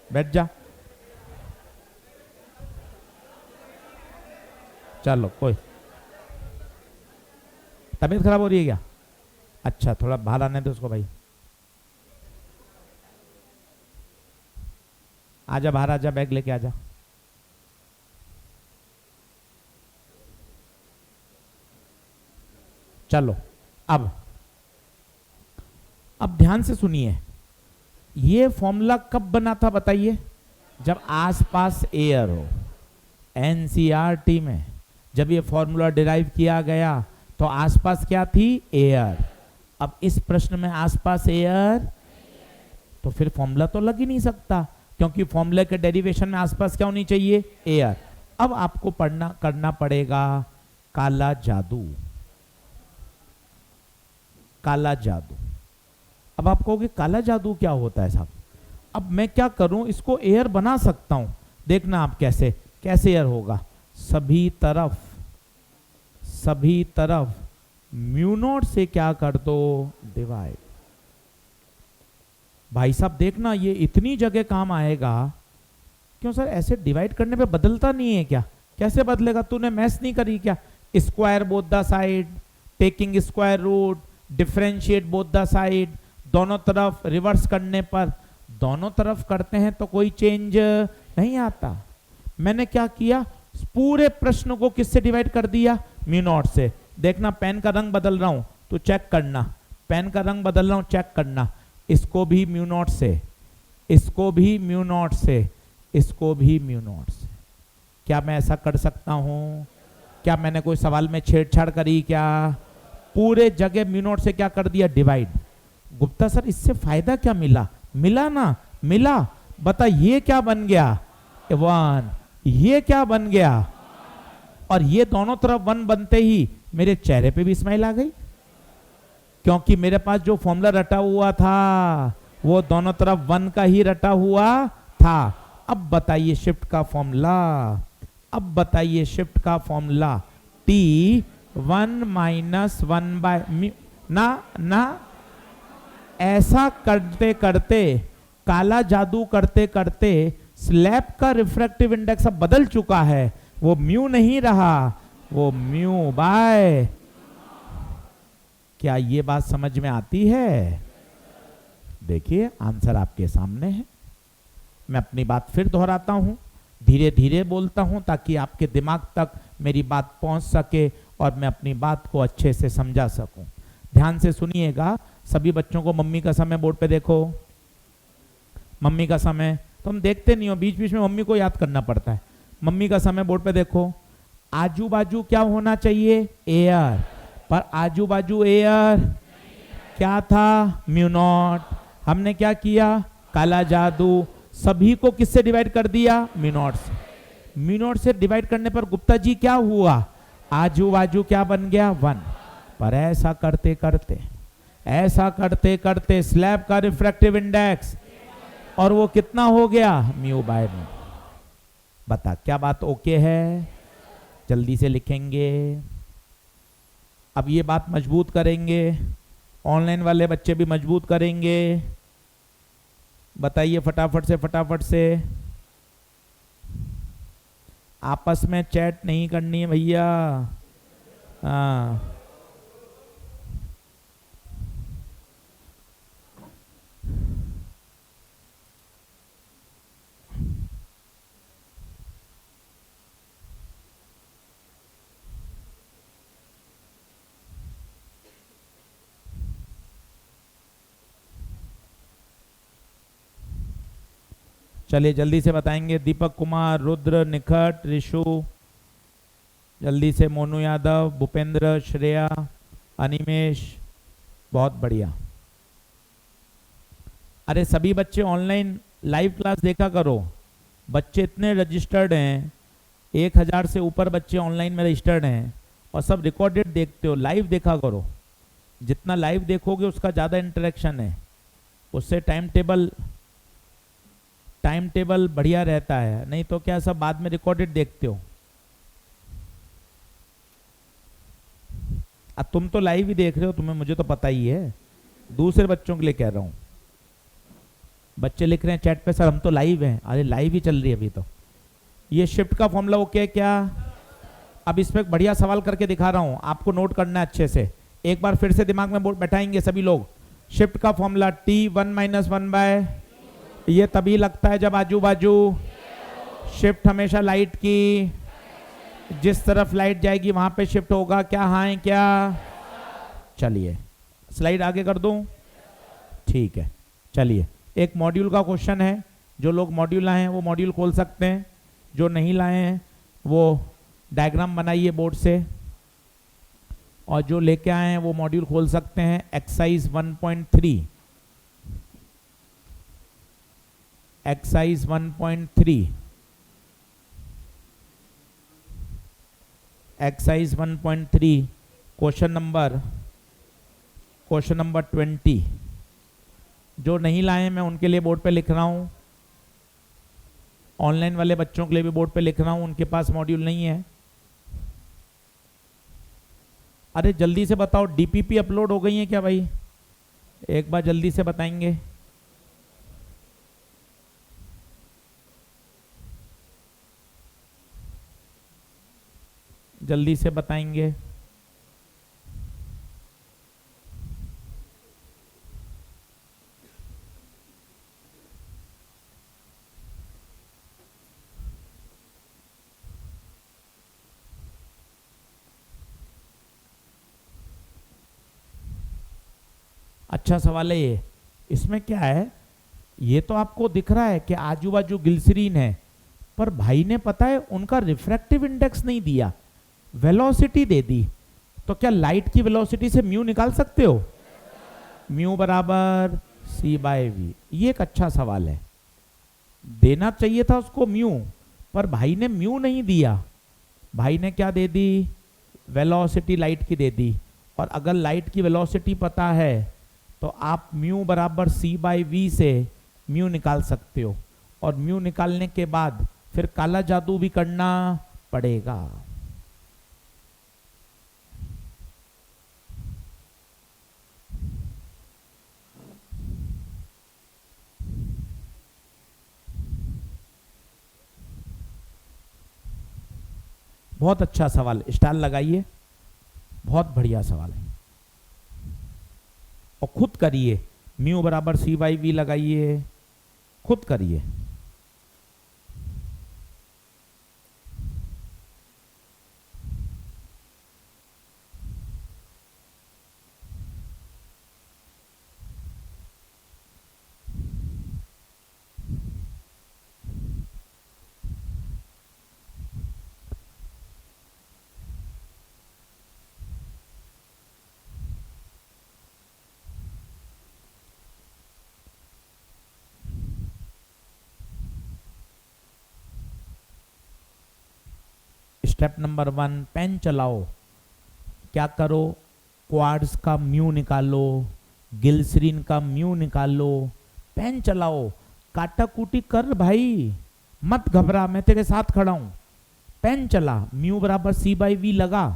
बैठ जा। चलो कोई तबीयत खराब हो रही है क्या? अच्छा थोड़ा बाहर आने दो उसको भाई, आजा बाहर, आजा बैग लेके आजा। चलो अब ध्यान से सुनिए, ये फॉर्मूला कब बना था बताइए? जब आसपास एयर हो। एनसीईआरटी में जब ये फॉर्मूला डिराइव किया गया तो आसपास क्या थी? एयर। अब इस प्रश्न में आसपास एयर, तो फिर फॉर्मूला तो लग ही नहीं सकता, क्योंकि फॉर्मूले के डेरिवेशन में आसपास क्या होनी चाहिए? एयर। अब आपको करना पड़ेगा काला जादू, काला जादू। अब आप कहोगे काला जादू क्या होता है साहब? अब मैं क्या करूं, इसको एयर बना सकता हूं, देखना आप कैसे एयर होगा। सभी तरफ म्यू नॉट से क्या कर दो? डिवाइड। भाई साहब देखना ये इतनी जगह काम आएगा। क्यों सर, ऐसे डिवाइड करने पे बदलता नहीं है क्या? कैसे बदलेगा? तूने मैथ्स नहीं करी क्या? Square both the side, taking square root, differentiate both the side, दोनों तरफ रिवर्स करने पर, दोनों तरफ करते हैं तो कोई चेंज नहीं आता। मैंने क्या किया, पूरे प्रश्न को किससे डिवाइड कर दिया? म्यू नॉट से। देखना पेन का रंग बदल रहा हूं तो चेक करना, पेन का रंग बदल रहा हूं चेक करना। इसको भी म्यू नॉट से, इसको भी म्यू नॉट से, इसको भी म्यू नॉट से। क्या मैं ऐसा कर सकता हूं? क्या मैंने कोई सवाल में छेड़छाड़ करी क्या? पूरे जगह म्यू नॉट से क्या कर दिया, डिवाइड। गुप्ता सर इससे फायदा क्या मिला, मिला ना, मिला। बता ये क्या बन गया, 1, ये क्या बन गया, और ये दोनों तरफ 1 बनते ही मेरे चेहरे पे भी स्माइल आ गई, क्योंकि मेरे पास जो फॉर्मूला रटा हुआ था वो दोनों तरफ 1 का ही रटा हुआ था। अब बताइए शिफ्ट का फॉर्मूला, अब बताइए शिफ्ट का फॉर्मूला, T1 - 1 बाय म्यू, ना ऐसा करते करते, काला जादू करते करते स्लैब का रिफ्रैक्टिव इंडेक्स अब बदल चुका है, वो म्यू नहीं रहा, वो म्यू बाय। क्या ये बात समझ में आती है? देखिए आंसर आपके सामने है। मैं अपनी बात फिर दोहराता हूं, धीरे धीरे बोलता हूं ताकि आपके दिमाग तक मेरी बात पहुंच सके और मैं अपनी बात को अच्छे से समझा सकूं। ध्यान से सुनिएगा। सभी बच्चों को मम्मी का समय बोर्ड पे देखो, मम्मी का समय तो हम देखते नहीं हो, बीच बीच में मम्मी को याद करना पड़ता है। मम्मी का समय बोर्ड पे देखो। आजू बाजू क्या होना चाहिए, एयर, पर आजू बाजू एयर क्या था, म्यू नॉट। हमने क्या किया, काला जादू, सभी को किससे डिवाइड कर दिया, म्यू नॉट से। म्यू नॉट से डिवाइड करने पर गुप्ता जी क्या हुआ, आजू बाजू क्या बन गया, 1। पर ऐसा करते करते, ऐसा करते करते स्लैब का रिफ्रैक्टिव इंडेक्स, और वो कितना हो गया, म्यू बाय म्यू। बता क्या बात ओके है? जल्दी से लिखेंगे। अब ये बात मजबूत करेंगे, ऑनलाइन वाले बच्चे भी मजबूत करेंगे। बताइए फटाफट से, फटाफट से। आपस में चैट नहीं करनी है भैया। हाँ, चलिए जल्दी से बताएंगे। दीपक कुमार, रुद्र, निखट, ऋषु, जल्दी से। मोनू यादव, भूपेंद्र, श्रेया, अनिमेश, बहुत बढ़िया। अरे सभी बच्चे ऑनलाइन लाइव क्लास देखा करो। बच्चे इतने रजिस्टर्ड हैं, 1000 से ऊपर बच्चे ऑनलाइन में रजिस्टर्ड हैं, और सब रिकॉर्डेड देखते हो। लाइव देखा करो, जितना लाइव देखोगे उसका ज़्यादा इंटरेक्शन है, उससे टाइम टेबल बढ़िया रहता है। नहीं तो क्या सब बाद में रिकॉर्डेड देखते हो। अब तुम तो लाइव ही देख रहे हो, तुम्हें, मुझे तो पता ही है। दूसरे बच्चों के लिए कह रहा हूं। बच्चे लिख रहे हैं चैट पे, सर हम तो लाइव हैं। अरे लाइव ही चल रही है अभी तो। ये शिफ्ट का फॉर्मूला ओके है क्या? अब इस पे बढ़िया सवाल करके दिखा रहा हूं, आपको नोट करना है अच्छे से। एक बार फिर से दिमाग में बोर्ड बैठाएंगे सभी लोग। शिफ्ट का फॉर्मूला T1 - 1 बाय, ये तभी लगता है जब आजू बाजू। शिफ्ट हमेशा लाइट की, जिस तरफ लाइट जाएगी वहां पे शिफ्ट होगा। क्या हाँ है क्या? चलिए स्लाइड आगे कर दूं, ठीक है। चलिए एक मॉड्यूल का क्वेश्चन है। जो लोग मॉड्यूल लाए हैं वो मॉड्यूल खोल सकते हैं, जो नहीं लाए हैं वो डायग्राम बनाइए बोर्ड से, और जो लेके आए हैं वो मॉड्यूल खोल सकते हैं। Exercise 1.3, exercise 1.3, exercise 1.3, question number 20। जो नहीं लाए मैं उनके लिए बोर्ड पे लिख रहा हूँ, ऑनलाइन वाले बच्चों के लिए भी बोर्ड पे लिख रहा हूँ, उनके पास मॉड्यूल नहीं है। अरे जल्दी से बताओ, डीपीपी अपलोड हो गई है क्या भाई? एक बार जल्दी से बताएंगे। जल्दी से बताएंगे। अच्छा सवाल है ये। इसमें क्या है, ये तो आपको दिख रहा है कि आजू बाजू ग्लिसरीन है, पर भाई ने पता है उनका रिफ्रैक्टिव इंडेक्स नहीं दिया, वेलोसिटी दे दी। तो क्या लाइट की वेलोसिटी से म्यू निकाल सकते हो? म्यू बराबर सी बाय वी। ये एक अच्छा सवाल है, देना चाहिए था उसको म्यू, पर भाई ने म्यू नहीं दिया, भाई ने क्या दे दी? वेलोसिटी लाइट की दे दी। और अगर लाइट की वेलोसिटी पता है तो आप म्यू बराबर सी बाय वी से म्यू निकाल सकते हो, और म्यू निकालने के बाद फिर काला जादू भी करना पड़ेगा। बहुत अच्छा सवाल, स्टार लगाइए, बहुत बढ़िया सवाल है। और खुद करिए, म्यू बराबर सी बाई वी लगाइए, खुद करिए। स्टेप नंबर 1, पेन चलाओ। क्या करो? क्वार्ट्ज का म्यू निकालो, ग्लिसरीन का म्यू निकालो, पेन चलाओ, काटा कूटी कर भाई, मत घबरा, मैं तेरे साथ खड़ा हूं। पेन चला, म्यू बराबर सी बाई वी लगा,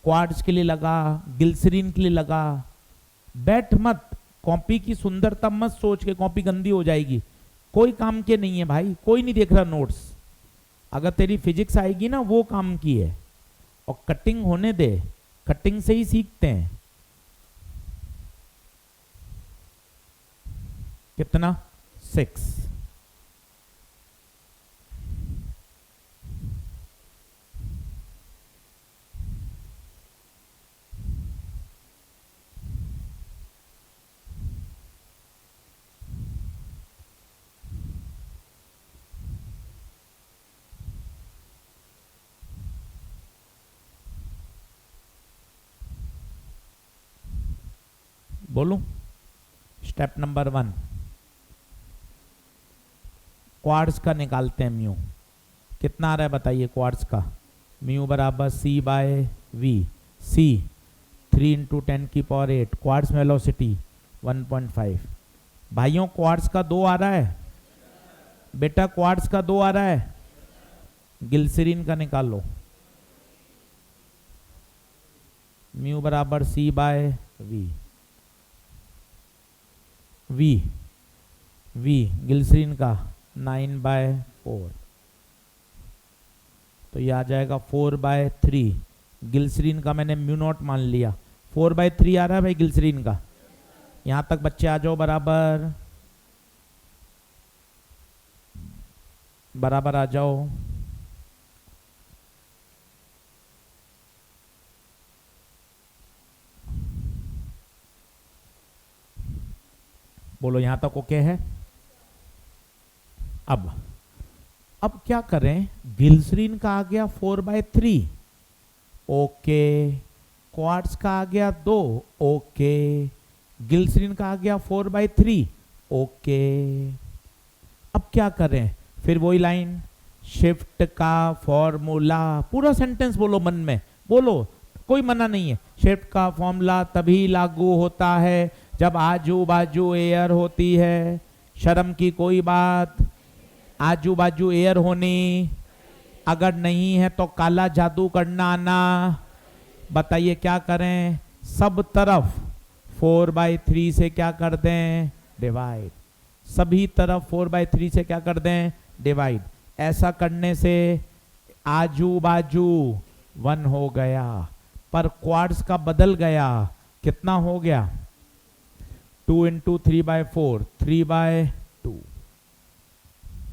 क्वार्ट्ज के लिए लगा, ग्लिसरीन के लिए लगा। बैठ मत, कॉपी की सुंदरता मत सोच के, कॉपी गंदी हो जाएगी, कोई काम के नहीं है भाई, कोई नहीं देख रहा नोट्स। अगर तेरी फिजिक्स आएगी ना, वो काम की है। और कटिंग होने दे, कटिंग से ही सीखते हैं। कितना? 6। बोलूं? स्टेप नंबर 1, क्वार्ट्ज का निकालते हैं म्यू। कितना आ रहा है बताइए क्वार्ट्ज का? म्यू बराबर C by V, C 3 × 10⁸, quartz velocity 1.5। भाइयों क्वार्ट्ज का 2 आ रहा है बेटा, क्वार्ट्ज का 2 आ रहा है। ग्लिसरीन का निकालो, म्यू बराबर C by we, we glycerine का 9/4, तो ये आ जाएगा 4/3। ग्लिसरीन का मैंने म्यू नॉट मान लिया, 4/3 आ रहा है भाई ग्लिसरीन का। यहां तक बच्चे आ जाओ, बराबर बराबर आ जाओ। बोलो यहां तक ओके है? अब क्या करें? ग्लिसरीन का आ गया 4/3, ओके। क्वार्ट्ज का आ गया 2, ओके। ग्लिसरीन का आ गया 4/3, ओके। अब क्या करें? फिर वही लाइन, शिफ्ट का फॉर्मूला, पूरा सेंटेंस बोलो मन में, बोलो, कोई मना नहीं है। शिफ्ट का फॉर्मूला तभी लागू होता है जब आजू बाजू एयर होती है। शर्म की कोई बात, आजू बाजू एयर होनी, अगर नहीं है तो काला जादू करना आना। बताइए क्या करें? सब तरफ 4/3 से क्या कर दें? डिवाइड। सभी तरफ 4/3 से क्या कर दें? डिवाइड। ऐसा करने से आजू बाजू 1 हो गया, पर क्वार्ट्ज का बदल गया। कितना हो गया? 2 × 3/4, 3/2।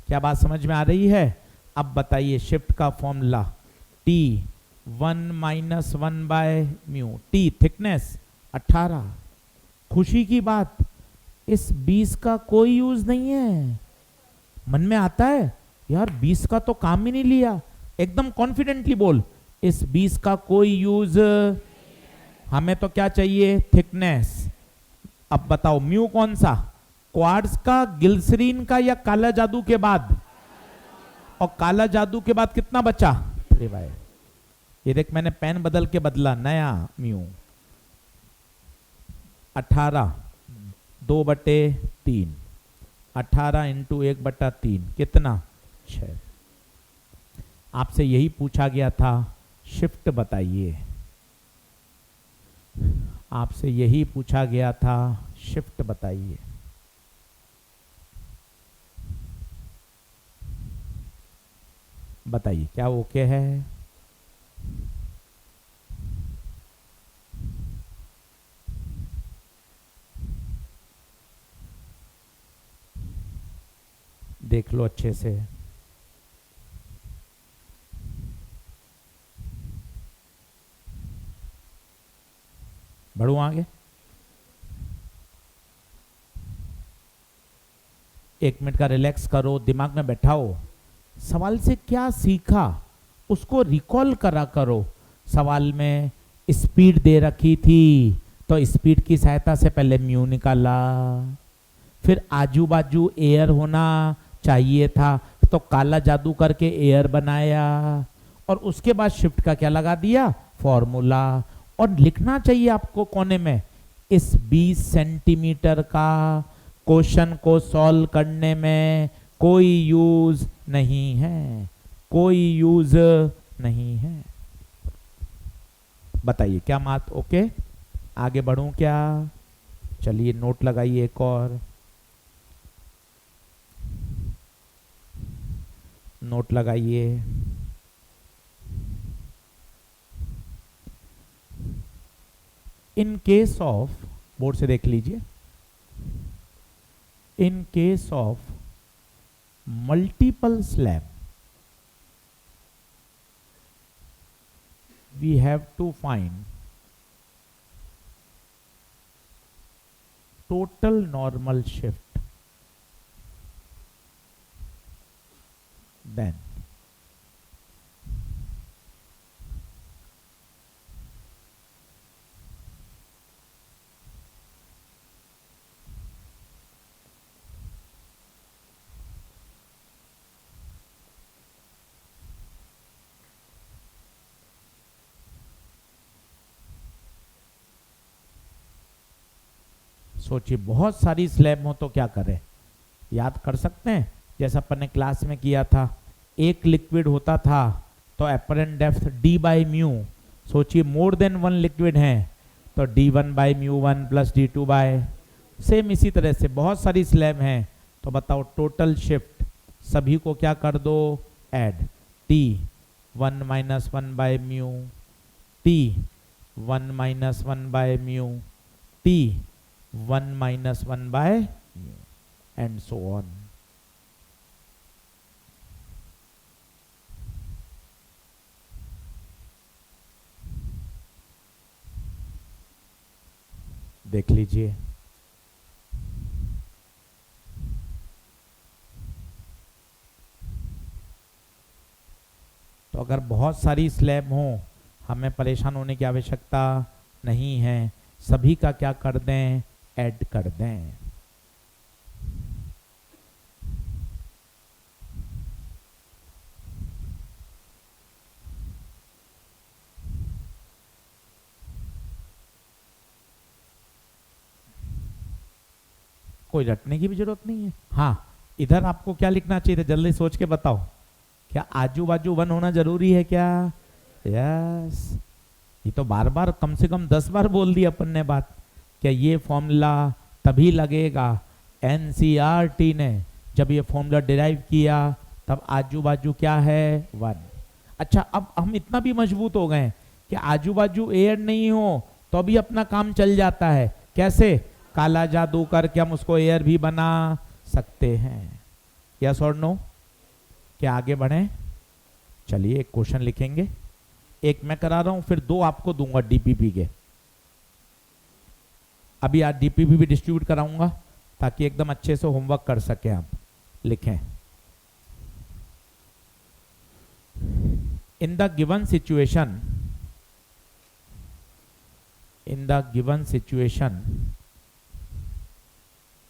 क्या बात समझ में आ रही है? अब बताइए शिफ्ट का फॉर्मूला, T 1 - 1/μ, T थिकनेस 18। खुशी की बात, इस 20 का कोई यूज नहीं है। मन में आता है यार 20 का तो काम ही नहीं लिया, एकदम कॉन्फिडेंटली बोल, इस 20 का कोई यूज हमें तो क्या चाहिए, थिकनेस। अब बताओ म्यू कौन सा, क्वार्ट्ज का, ग्लिसरीन का, या काला जादू के बाद? और काला जादू के बाद कितना बचा, 3/। ये देख मैंने पेन बदल के बदला, नया म्यू 18 2/3, 18 इंटू 1/3 कितना, 6। आपसे यही पूछा गया था, शिफ्ट बताइए। आपसे यही पूछा गया था, शिफ्ट बताइए। बताइए क्या ओके है? देख लो अच्छे से। बढ़ू आगे। 1 मिनट का रिलैक्स करो, दिमाग में बैठाओ। सवाल से क्या सीखा उसको रिकॉल करा करो। सवाल में स्पीड दे रखी थी तो स्पीड की सहायता से पहले म्यू निकाला, फिर आजू बाजू एयर होना चाहिए था तो काला जादू करके एयर बनाया, और उसके बाद शिफ्ट का क्या लगा दिया, फॉर्मूला। और लिखना चाहिए आपको कोने में, इस 20 सेंटीमीटर का क्वेश्चन को सॉल्व करने में कोई यूज नहीं है, कोई यूज नहीं है। बताइए क्या बात ओके? आगे बढ़ूं क्या? चलिए नोट लगाइए एक और, नोट लगाइए। इन केस ऑफ, बोर्ड से देख लीजिए, in case of multiple slab we have to find total normal shift, then सोचिए बहुत सारी स्लैब हो तो क्या करें, याद कर सकते हैं जैसा अपन ने क्लास में किया था। एक लिक्विड होता था तो apparent depth d by mu, सोचिए मोर देन 1 लिक्विड है तो d1 by mu 1 plus d2 by, same इसी तरह से बहुत सारी स्लैब हैं तो बताओ टोटल शिफ्ट सभी को क्या कर दो, add t1 minus 1 by mu, t1 minus 1 by mu, t1 minus 1 by mu, and so on. देख लीजिए तो अगर बहुत सारी स्लैब हो हमें परेशान होने की आवश्यकता नहीं है, सभी का क्या कर दें, ऐड कर दें। कोई रटने की भी जरूरत नहीं है। हाँ, इधर आपको क्या लिखना चाहिए था, जल्दी सोच के बताओ। क्या आजू बाजू 1 होना जरूरी है क्या? यस। ये तो बार बार कम से कम 10 बार बोल दी अपन ने बात। क्या ये फॉर्मूला तभी लगेगा, एनसीईआरटी ने जब ये फॉर्मूला डिराइव किया तब आजू बाजू क्या है, 1। अच्छा, अब हम इतना भी मजबूत हो गए कि आजू बाजू एयर नहीं हो तो भी अपना काम चल जाता है। कैसे? काला जादू करके हम उसको एयर भी बना सकते हैं। यस और नो? क्या आगे बढ़े? चलिए एक क्वेश्चन लिखेंगे, एक मैं करा रहा हूं फिर 2 आपको दूंगा डीपीपी के। अभी आज डीपीपी भी डिस्ट्रीब्यूट कराऊंगा ताकि एकदम अच्छे से होमवर्क कर सकें आप। लिखें, in the given situation, in the given situation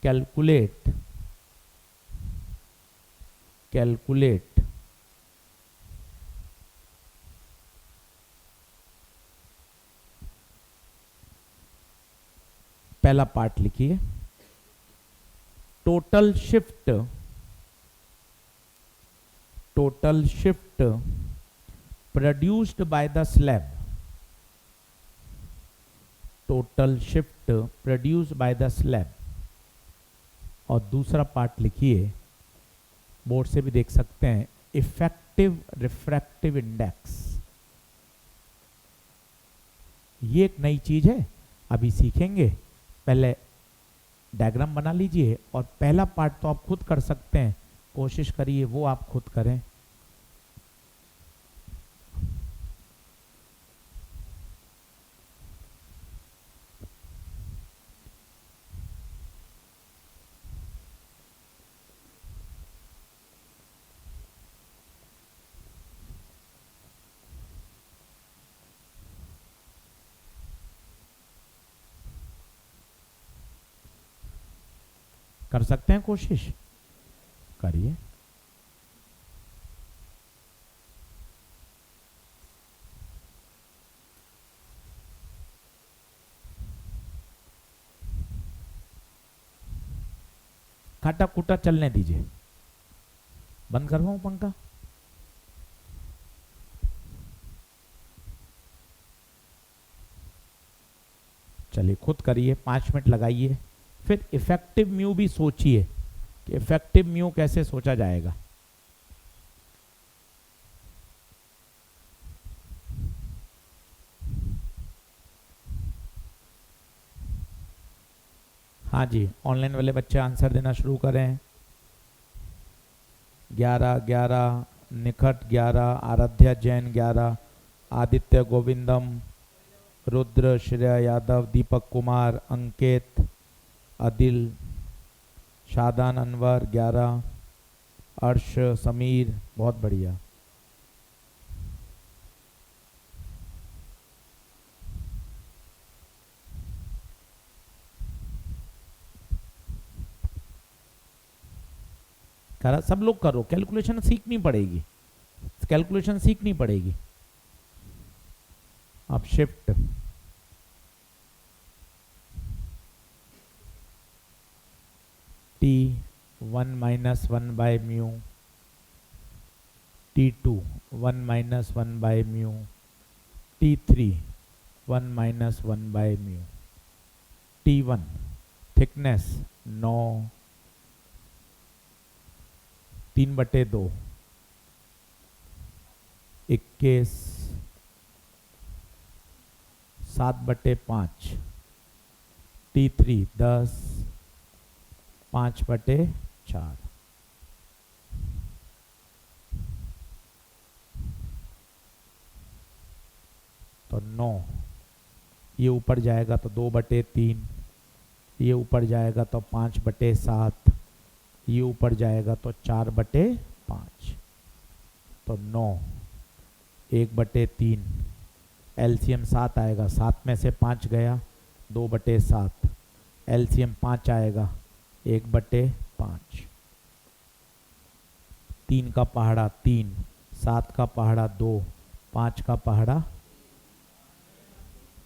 calculate पहला पार्ट लिखिए, total shift produced by the slab, total shift produced by the slab। और दूसरा पार्ट लिखिए, बोर्ड से भी देख सकते हैं, इफेक्टिव रिफ्रैक्टिव इंडेक्स। ये एक नई चीज है, अभी सीखेंगे। पहले डायग्राम बना लीजिए और पहला पार्ट तो आप खुद कर सकते हैं, कोशिश करिए वो आप खुद करें। कर सकते हैं, कोशिश करिए। खाटा खूटा चलने दीजिए, बंद करवाऊं पंखा? चलिए खुद करिए, 5 मिनट लगाइए। फिर इफेक्टिव म्यू भी सोचिए कि इफेक्टिव म्यू कैसे सोचा जाएगा। हाँ जी, ऑनलाइन वाले बच्चे आंसर देना शुरू करें। 11 निखट 11, आराध्या जैन 11, आदित्य गोविंदम, रुद्र, श्रेया यादव, दीपक कुमार, अंकित, आदिल, शादान अनवर 11, अर्श, समीर, बहुत बढ़िया। करा, सब लोग करो, कैलकुलेशन सीखनी पड़ेगी, कैलकुलेशन सीखनी पड़ेगी। अब shift T1 minus 1 by mu, T2 1 minus 1 by mu, T3 1 minus 1 by mu, T1 thickness 9, 3/2 21, 7/5, T3 10, 5/4। तो 9, ये ऊपर जाएगा तो 2/3, ये ऊपर जाएगा तो 5/7, ये ऊपर जाएगा तो 4/5। तो 9 1/3, एलसीएम 7 आएगा, 7 में से 5 गया 2/7, एलसीएम 5 आएगा 1/5, 3 का पहाड़ा 3, 7 का पहाड़ा 2, 5 का पहाड़ा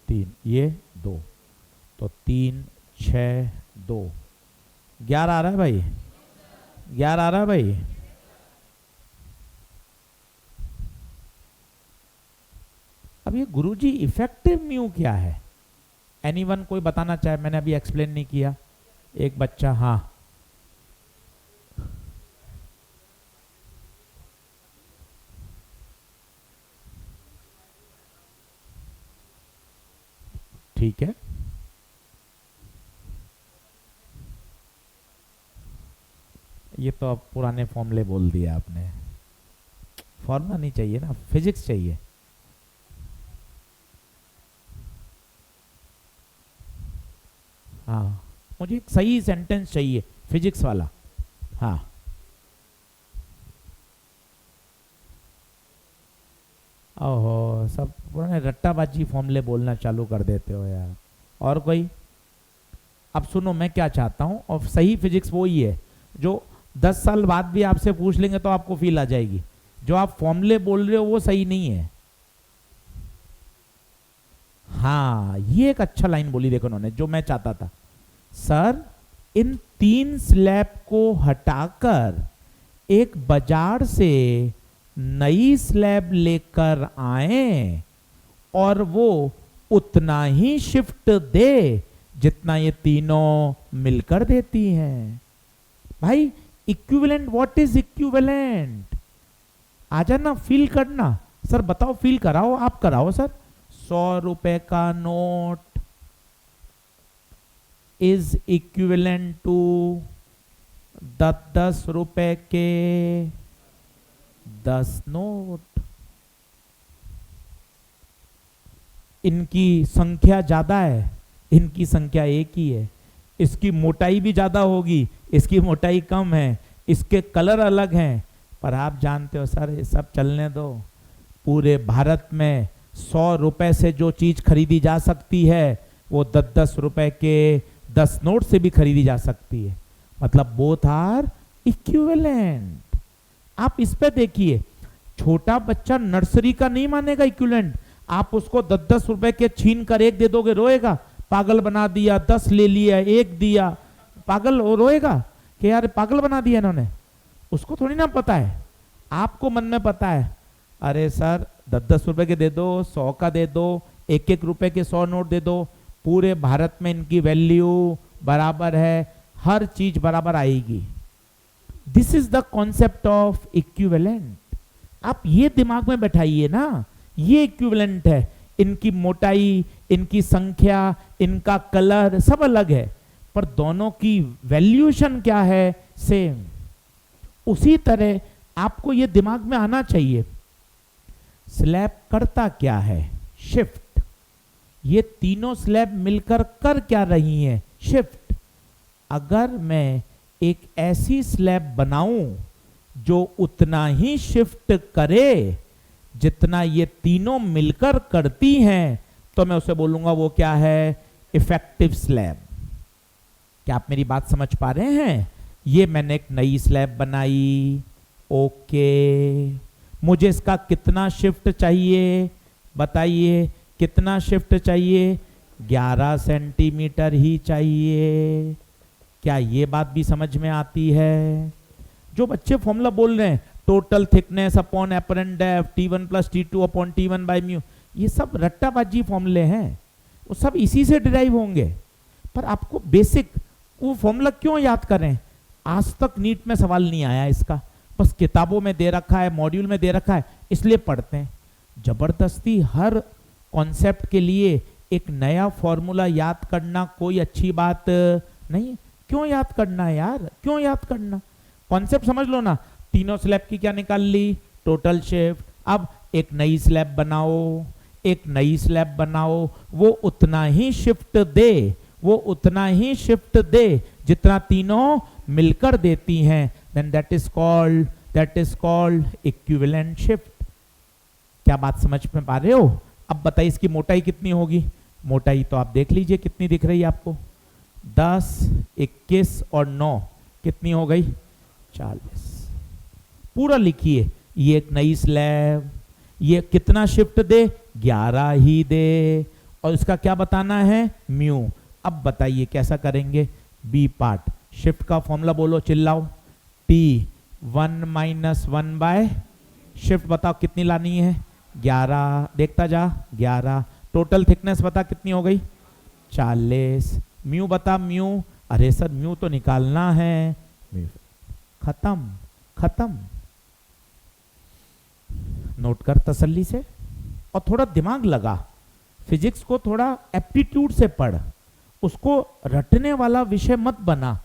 3, ये 2, तो 3 6 2, 11 आ रहा है भाई, 11 आ रहा है भाई। अब ये गुरुजी इफेक्टिव म्यू क्या है? एनीवन कोई बताना चाहे? मैंने अभी एक्सप्लेन नहीं किया। एक बच्चा, हाँ ठीक है, ये तो अब पुराने फॉर्मूले बोल दिया आपने। फॉर्मूला नहीं चाहिए ना, फिजिक्स चाहिए। हाँ, मुझे एक सही सेंटेंस चाहिए फिजिक्स वाला। हाँ, ओहो, सब पुराने रट्टाबाजी फॉर्मूले बोलना चालू कर देते हो यार। और कोई? अब सुनो मैं क्या चाहता हूं, और सही फिजिक्स वो ही है जो 10 साल बाद भी आपसे पूछ लेंगे तो आपको फील आ जाएगी। जो आप फॉर्मूले बोल रहे हो वो सही नहीं है। हाँ, ये एक अच्छा लाइन बोली देखो उन्होंने, जो मैं चाहता था। सर, इन 3 स्लैब को हटाकर एक बाजार से नई स्लैब लेकर आए और वो उतना ही शिफ्ट दे जितना ये तीनों मिलकर देती हैं। भाई इक्विवेलेंट, व्हाट इज इक्विवेलेंट? आ जाना, फील करना। सर बताओ, फील कराओ, आप कराओ सर। 100 रुपए का नोट इज इक्विवेलेंट टू 10 रुपए के 10 नोट। इनकी संख्या ज्यादा है, इनकी संख्या एक ही है। इसकी मोटाई भी ज्यादा होगी, इसकी मोटाई कम है, इसके कलर अलग हैं, पर आप जानते हो सर ये सब चलने दो। पूरे भारत में 100 रुपए से जो चीज खरीदी जा सकती है वो 10 रुपए के 10 नोट से भी खरीदी जा सकती है। मतलब बोथ आर इक्विवेलेंट। आप इस पे देखिए, छोटा बच्चा नर्सरी का नहीं मानेगा इक्विवेलेंट। आप उसको 10 रुपए के छीन कर एक दे दोगे, रोएगा, पागल बना दिया, 10 ले लिया, एक दिया, पागल रोएगा कि यार पागल बना दिया इन्होंने। उसको थोड़ी ना पता है, आपको मन में पता है। अरे सर 10 रुपए के दे दो, 100 का दे दो, 1 रुपए के 100 नोट दे दो, पूरे भारत में इनकी वैल्यू बराबर है, हर चीज बराबर आएगी। This is the concept of equivalent. आप ये दिमाग में बैठाइए ना, ये इक्विवेलेंट है। इनकी मोटाई, इनकी संख्या, इनका कलर सब अलग है, पर दोनों की वैल्यूएशन क्या है? सेम। उसी तरह आपको ये दिमाग में आना चाहिए, स्लैब करता क्या है? शिफ्ट। ये तीनों स्लैब मिलकर कर क्या रही हैं? शिफ्ट। अगर मैं एक ऐसी स्लैब बनाऊं जो उतना ही शिफ्ट करे जितना ये तीनों मिलकर करती हैं, तो मैं उसे बोलूंगा वो क्या है? Effective slab. क्या आप मेरी बात समझ पा रहे हैं? ये मैंने एक नई स्लैब बनाई, ओके। मुझे इसका कितना शिफ्ट चाहिए? बताइए कितना शिफ्ट चाहिए? 11 सेंटीमीटर ही चाहिए। क्या ये बात भी समझ में आती है? जो बच्चे फॉर्मूला बोल रहे हैं, total thickness upon apparent depth T1 plus T2 upon T1 by mu, ये सब रट्टाबाजी फॉर्मूले हैं, वो सब इसी से डिराइव होंगे। पर आपको बेसिक वो फॉर्मूला क्यों याद करें? आज तक नीट में सवाल नहीं आया इसका, बस किताबों में दे रखा है, मॉड्यूल में दे रखा है, इसलिए पढ़ते हैं। जबरदस्ती हर कॉन्सेप्ट के लिए एक नया फॉर्मूला याद करना कोई अच्छी बात नहीं। क्यों याद करना है यार, क्यों याद करना? कॉन्सेप्ट समझ लो ना। तीनों स्लैब की क्या निकाल ली? Total shift. अब एक नई स्लैब बनाओ, एक नई स्लैब बनाओ, वो उतना ही शिफ्ट दे, वो उतना ही शिफ्ट दे जितना तीनों मिलकर देती हैं, then that is called equivalent shift। क्या बात समझ में पा रहे हो? अब बताइए इसकी मोटाई कितनी होगी? मोटाई तो आप देख लीजिए कितनी दिख रही है आपको, 10, 21 और 9 कितनी हो गई? 40। पूरा लिखिए, ये एक नई स्लैब, ये कितना शिफ्ट दे? 11 ही दे, और इसका क्या बताना है? म्यू। अब बताइए कैसा करेंगे? बी पार्ट, शिफ्ट का फॉर्मूला बोलो, चिल्लाओ। T1 - 1 बाय शिफ्ट, बताओ कितनी लानी है? 11, देखता जा, 11। टोटल थिकनेस बता कितनी हो गई? 40। म्यू बता, म्यू। अरे सर म्यू तो निकालना है। खत्म, खत्म। नोट कर तसल्ली से, और थोड़ा दिमाग लगा। फिजिक्स को थोड़ा एप्टीट्यूड से पढ़, उसको रटने वाला विषय मत बना।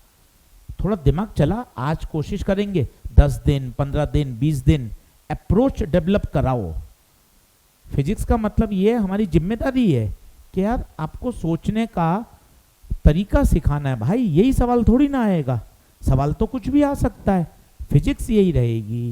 थोड़ा दिमाग चला। आज कोशिश करेंगे 10 दिन, 15 दिन, 20 दिन अप्रोच डेवलप कराओ। फिजिक्स का मतलब ये हमारी जिम्मेदारी है कि यार आपको सोचने का तरीका सिखाना है। भाई यही सवाल थोड़ी ना आएगा, सवाल तो कुछ भी आ सकता है, फिजिक्स यही रहेगी।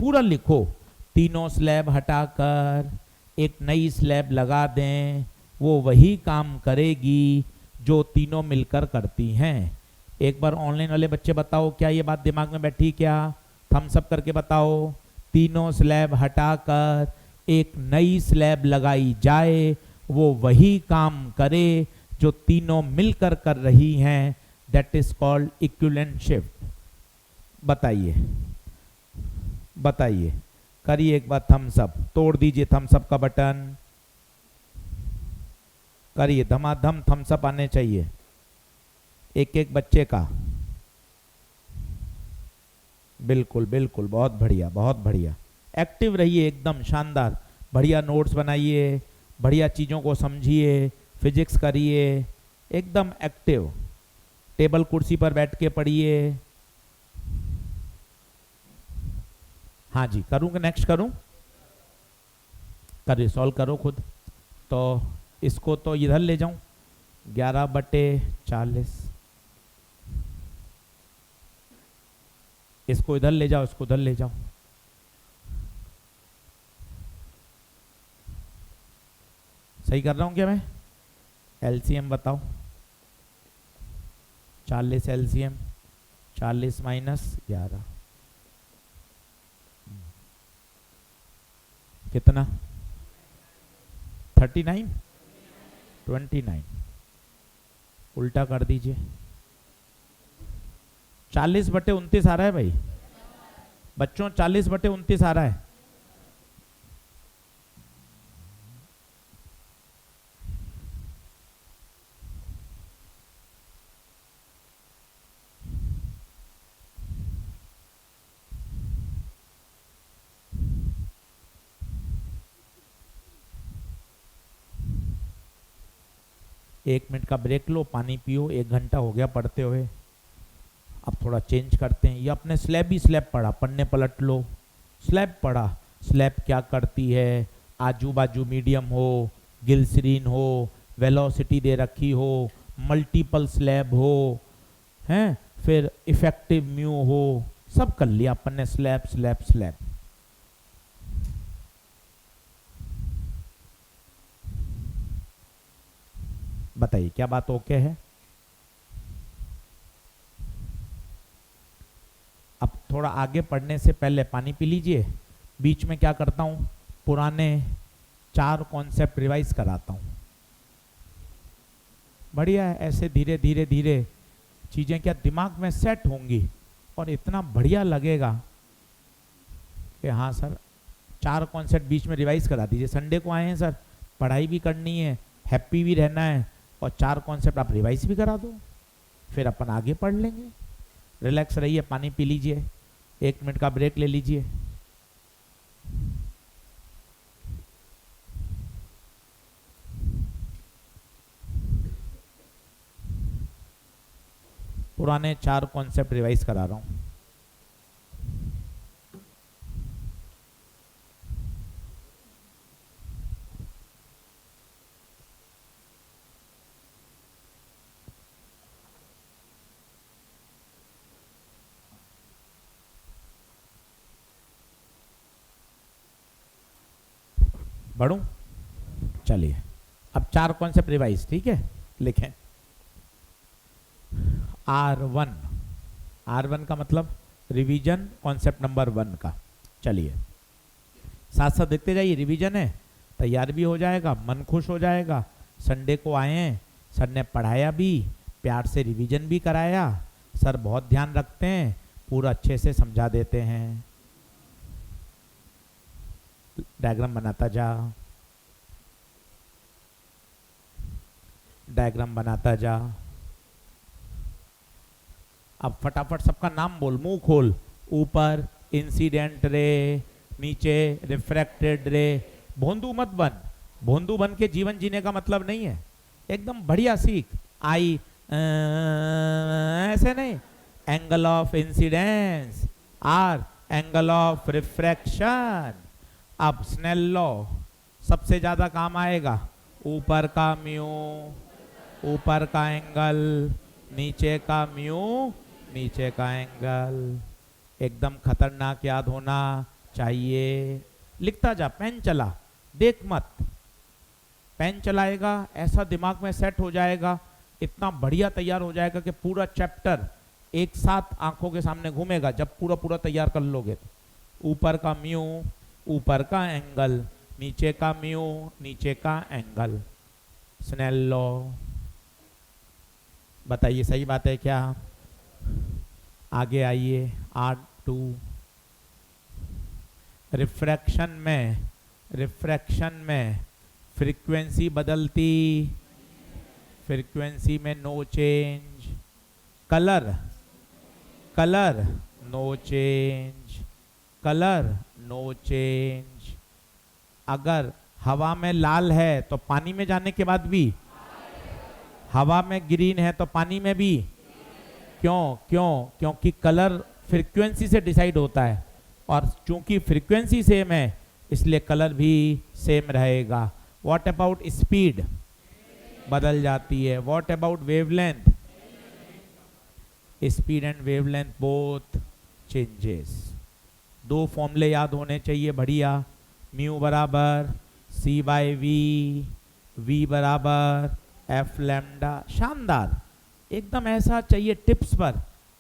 पूरा लिखो, तीनों स्लैब हटाकर एक नई स्लैब लगा दें वो वही काम करेगी जो तीनों मिलकर करती हैं। एक बार ऑनलाइन वाले बच्चे बताओ, क्या ये बात दिमाग में बैठी? क्या थम्स अप करके बताओ। तीनों स्लैब हटाकर एक नई स्लैब लगाई जाए, वो वही काम करे जो तीनों मिलकर कर रही हैं। That is called equivalent shift. बताइए बताइए, करिए एक बार थम्स अप, तोड़ दीजिए थम्स अप का बटन, करिए, धमाधम थम्स अप आने चाहिए एक एक बच्चे का। बिल्कुल बिल्कुल, बहुत बढ़िया बहुत बढ़िया। एक्टिव रहिए, एकदम शानदार। बढ़िया नोट्स बनाइए, बढ़िया चीज़ों को समझिए, फिजिक्स करिए, एकदम एक्टिव। टेबल कुर्सी पर बैठ के पढ़िए। हाँ जी, करूँ कि नेक्स्ट करूँ? करिए, सॉल्व करो खुद। तो इसको तो इधर ले जाऊं, 11/40। इसको इधर ले जाओ, इसको उधर ले जाओ। सही कर रहा हूं क्या मैं? एलसीएम बताओ। 40 एलसीएम, 40 माइनस 11 कितना? 39, 29। उल्टा कर दीजिए। 40/29 आ रहा है भाई बच्चों, 40/29 आ रहा है। एक मिनट का ब्रेक लो, पानी पियो। 1 घंटा हो गया पढ़ते हुए, अब थोड़ा चेंज करते हैं। ये अपने स्लैब ही स्लैब पढ़ा, पढ़ने पलट लो। स्लैब पढ़ा, स्लैब क्या करती है? आजू बाजू मीडियम हो, गिल्सरीन हो, वेलोसिटी दे रखी हो, मल्टीपल स्लैब हो, हैं, फिर इफेक्टिव म्यू हो, सब कर लिया अपन ने। Slab slab slab. बताइए क्या बात ओके है? अब थोड़ा आगे पढ़ने से पहले पानी पी लीजिए। बीच में क्या करता हूं, पुराने 4 कॉन्सेप्ट रिवाइज कराता हूं। बढ़िया है, ऐसे धीरे धीरे धीरे चीजें क्या दिमाग में सेट होंगी और इतना बढ़िया लगेगा कि हाँ सर 4 कॉन्सेप्ट बीच में रिवाइज करा दीजिए। संडे को आए हैं सर, पढ़ाई भी करनी है, हैप्पी भी रहना है, और 4 कॉन्सेप्ट आप रिवाइज भी करा दो, फिर अपन आगे पढ़ लेंगे। रिलैक्स रहिए, पानी पी लीजिए, 1 मिनट का ब्रेक ले लीजिए। पुराने 4 कॉन्सेप्ट रिवाइज करा रहा हूं। बढ़ूं? चलिए, अब 4 कॉन्सेप्ट रिवाइज, ठीक है? लिखें R1। R1 का मतलब रिवीजन कॉन्सेप्ट नंबर 1 का। चलिए साथ साथ देखते जाइए, रिवीजन है, तैयार भी हो जाएगा, मन खुश हो जाएगा। संडे को आए हैं, सर ने पढ़ाया भी, प्यार से रिवीजन भी कराया। सर बहुत ध्यान रखते हैं, पूरा अच्छे से समझा देते हैं। डायग्राम बनाता जा, डायग्राम बनाता जा। अब फटाफट सबका नाम बोल, मुंह खोल। ऊपर इंसिडेंट रे, नीचे रिफ्रैक्टेड रे। भोंदू मत बन, भोंदू बन के जीवन जीने का मतलब नहीं है। एकदम बढ़िया सीख। आई ऐसे नहीं, angle of incidence, R angle of refraction. अब स्नेल लॉ सबसे ज्यादा काम आएगा। ऊपर का म्यू, ऊपर का एंगल, नीचे का म्यू, नीचे का एंगल। एकदम खतरनाक याद होना चाहिए। लिखता जा, पेन चला, देख मत। पेन चलाएगा, ऐसा दिमाग में सेट हो जाएगा, इतना बढ़िया तैयार हो जाएगा कि पूरा चैप्टर एक साथ आंखों के सामने घूमेगा जब पूरा पूरा तैयार कर लोगे तो। ऊपर का म्यू, ऊपर का एंगल, नीचे का म्यू, नीचे का एंगल, स्नेल लॉ। बताइए सही बात है क्या? आगे आइए, R2। रिफ्रैक्शन में फ्रीक्वेंसी बदलती, फ्रीक्वेंसी में no change. Colour no change, colour no change. अगर हवा में लाल है तो पानी में जाने के बाद भी, हवा में ग्रीन है तो पानी में भी। क्योंकि कलर फ्रीक्वेंसी से डिसाइड होता है, और चूंकि फ्रीक्वेंसी सेम है इसलिए कलर भी सेम रहेगा। What about speed? बदल जाती है। What about wavelength? Speed and wavelength both changes. दो फॉर्मूले याद होने चाहिए बढ़िया। म्यू बराबर C बाय वी, V बराबर F लैम्डा। शानदार, एकदम ऐसा चाहिए टिप्स पर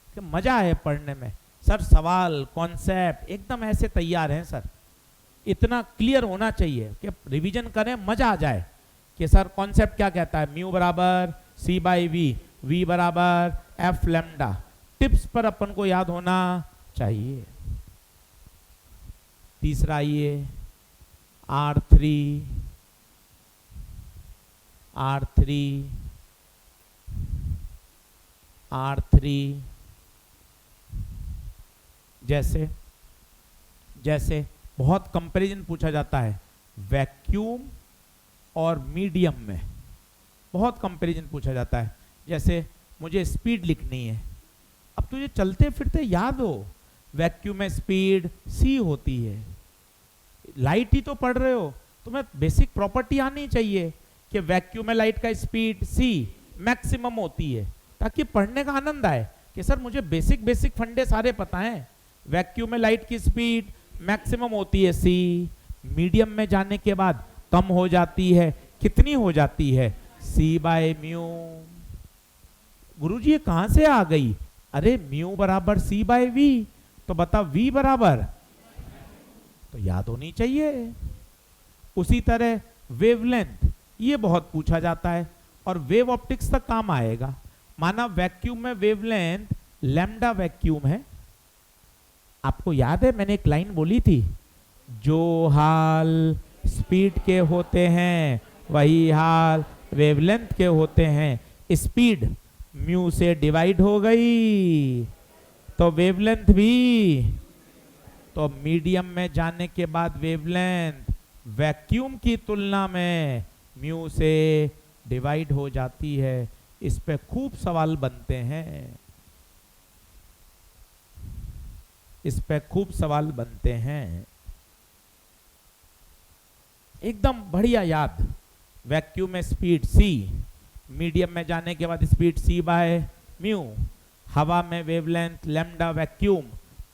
कि मजा आए पढ़ने में। सर सवाल कॉन्सेप्ट एकदम ऐसे तैयार हैं सर, इतना क्लियर होना चाहिए कि रिवीजन करें मजा आ जाए कि सर कॉन्सेप्ट क्या कहता है। म्यू बराबर C बाई वी, V बराबर F लैम्डा। टिप्स पर अपन को याद होना चाहिए। तीसरा ये R3 जैसे बहुत कंपैरिजन पूछा जाता है वैक्यूम और मीडियम में, बहुत कंपैरिजन पूछा जाता है। जैसे मुझे स्पीड लिखनी है, अब तुझे चलते फिरते याद हो वैक्यूम में स्पीड c होती है। लाइट ही तो पढ़ रहे हो, तुम्हें बेसिक प्रॉपर्टी आनी चाहिए कि वैक्यूम में लाइट का स्पीड c मैक्सिमम होती है, ताकि पढ़ने का आनंद आए कि सर मुझे बेसिक फंडे सारे पता हैं। वैक्यूम में लाइट की स्पीड मैक्सिमम होती है c, मीडियम में जाने के बाद कम हो जाती है। कितनी हो जाती है? c by mu. गुरुजी ये कहां से आ गई? अरे म्यू बराबर c बाय वी, तो बता v बराबर, तो याद होनी चाहिए। उसी तरह वेवलेंथ, ये बहुत पूछा जाता है और वेव ऑप्टिक्स तक काम आएगा। माना वैक्यूम में वेवलेंथ लैम्डा वैक्यूम है। आपको याद है मैंने एक लाइन बोली थी, जो हाल स्पीड के होते हैं वही हाल वेवलेंथ के होते हैं। स्पीड म्यू से डिवाइड हो गई तो वेवलेंथ भी, तो मीडियम में जाने के बाद वेवलेंथ वैक्यूम की तुलना में म्यू से डिवाइड हो जाती है। इस पे खूब सवाल बनते हैं, इस पे खूब सवाल बनते हैं। एकदम बढ़िया याद। वैक्यूम में स्पीड c, मीडियम में जाने के बाद स्पीड c बाय म्यू, हवा में वेवलेंथ लैम्डा वैक्यूम,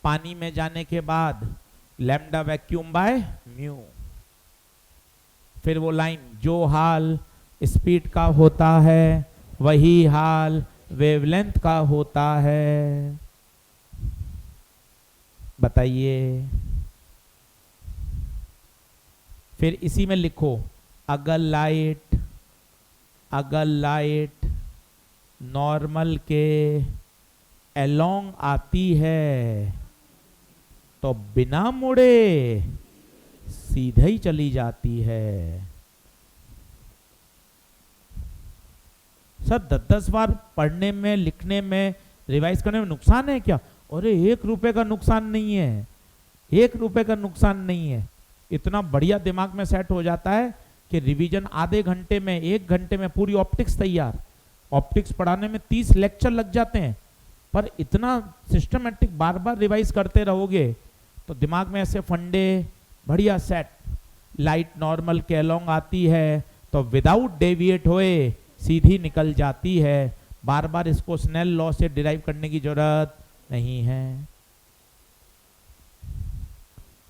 पानी में जाने के बाद लैम्डा वैक्यूम बाय म्यू। फिर वो लाइन, जो हाल स्पीड का होता है वही हाल वेवलेंथ का होता है। बताइए। फिर इसी में लिखो, अगर लाइट नॉर्मल के अलोंग आती है तो बिना मुड़े सीधे ही चली जाती है। सर 10-10 बार पढ़ने में, लिखने में, रिवाइज करने में नुकसान है क्या? अरे 1 रुपए का नुकसान नहीं है, 1 रुपए का नुकसान नहीं है। इतना बढ़िया दिमाग में सेट हो जाता है कि रिवीजन आधे घंटे में, 1 घंटे में पूरी ऑप्टिक्स तैयार। ऑप्टिक्स पढ़ाने में 30 लेक्चर लग जाते हैं, पर इतना सिस्टमेटिक बार बार रिवाइज करते रहोगे तो दिमाग में ऐसे फंडे बढ़िया सेट। लाइट नॉर्मल के अलोंग आती है तो विदाउट डेविएट होए सीधी निकल जाती है। बार बार इसको स्नेल लॉ से डिराइव करने की जरूरत नहीं है।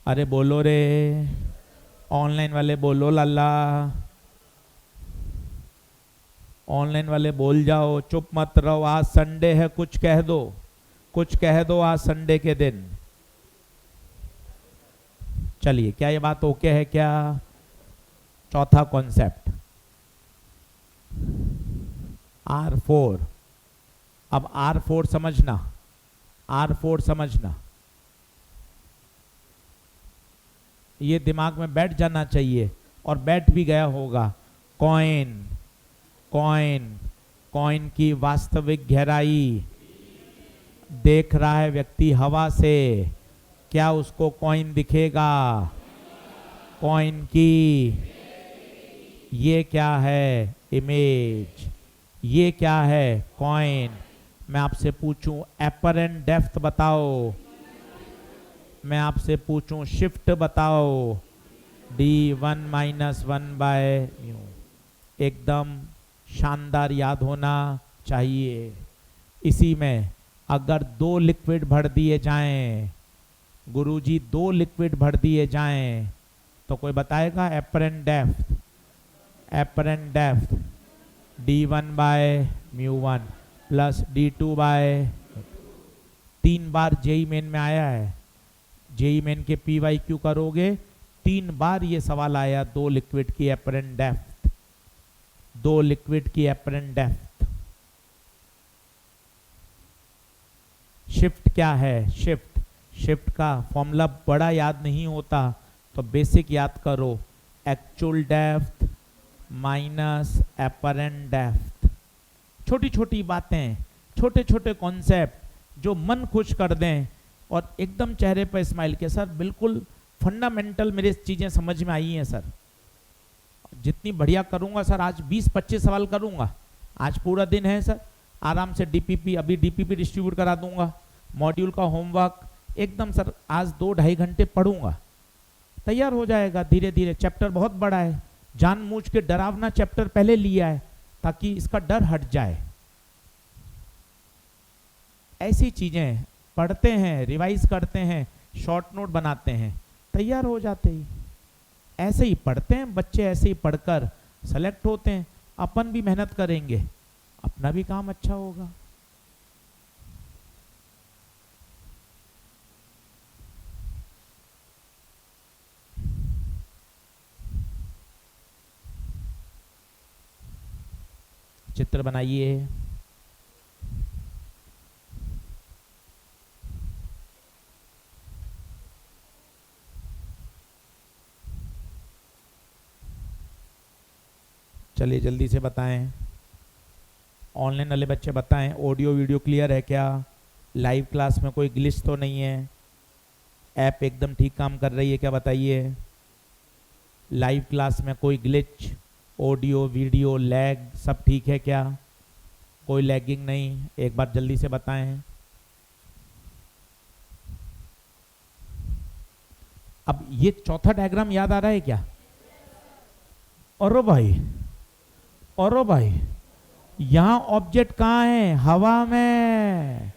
अरे बोलो रे, ऑनलाइन वाले बोलो लाला। ऑनलाइन वाले बोल जाओ, चुप मत रहो, आज संडे है, कुछ कह दो, कुछ कह दो आज संडे के दिन। चलिए, क्या ये बात ओके है क्या? चौथा कॉन्सेप्ट R4। अब R4 समझना, R4 समझना, ये दिमाग में बैठ जाना चाहिए और बैठ भी गया होगा। कॉइन, कॉइन, कॉइन की वास्तविक गहराई देख रहा है व्यक्ति हवा से, क्या उसको कॉइन दिखेगा? कॉइन की ये क्या है? इमेज। ये क्या है? कॉइन। मैं आपसे पूछूं एपरेंट डेप्थ बताओ, मैं आपसे पूछूं शिफ्ट बताओ, d1 - 1/μ। एकदम शानदार याद होना चाहिए। इसी में अगर 2 लिक्विड भर दिए जाएं, गुरुजी 2 लिक्विड भर दिए जाएं, तो कोई बताएगा apparent depth? Apparent depth d1/μ1 plus d2/, 3 बार जेई मेन में आया है। जेई मेन के PYQ करोगे, 3 बार ये सवाल आया, 2 लिक्विड की एपरेंट डेप्थ, 2 लिक्विड की एपरेंट डेप्थ। शिफ्ट क्या है? शिफ्ट, शिफ्ट का फॉर्मूला बड़ा याद नहीं होता तो बेसिक याद करो, actual depth minus apparent depth. छोटी छोटी बातें, छोटे छोटे कॉन्सेप्ट जो मन खुश कर दें और एकदम चेहरे पर स्माइल के, सर बिल्कुल फंडामेंटल मेरे चीजें समझ में आई हैं सर, जितनी बढ़िया करूंगा सर, आज 20-25 सवाल करूंगा, आज पूरा दिन है सर, आराम से डीपीपी, अभी डीपीपी डिस्ट्रीब्यूट करा दूंगा, मॉड्यूल का होमवर्क एकदम सर आज 2-2.5 घंटे पढ़ूंगा, तैयार हो जाएगा धीरे धीरे। चैप्टर बहुत बड़ा है, जानबूझ के डरावना चैप्टर पहले लिया है ताकि इसका डर हट जाए। ऐसी चीजें पढ़ते हैं, रिवाइज करते हैं, शॉर्ट नोट बनाते हैं, तैयार हो जाते ही। ऐसे ही पढ़ते हैं बच्चे, ऐसे ही पढ़कर सेलेक्ट होते हैं। अपन भी मेहनत करेंगे, अपना भी काम अच्छा होगा। चित्र बनाइए। चलिए जल्दी से बताएं, ऑनलाइन वाले बच्चे बताएं, ऑडियो वीडियो क्लियर है क्या? लाइव क्लास में कोई ग्लिच तो नहीं है? ऐप एकदम ठीक काम कर रही है क्या? बताइए। लाइव क्लास में कोई ग्लिच, ऑडियो वीडियो लैग सब ठीक है क्या? कोई लैगिंग नहीं? एक बार जल्दी से बताएं। अब ये चौथा डायग्राम याद आ रहा है क्या? और भाई, और भाई, यहां ऑब्जेक्ट कहां है? हवा में,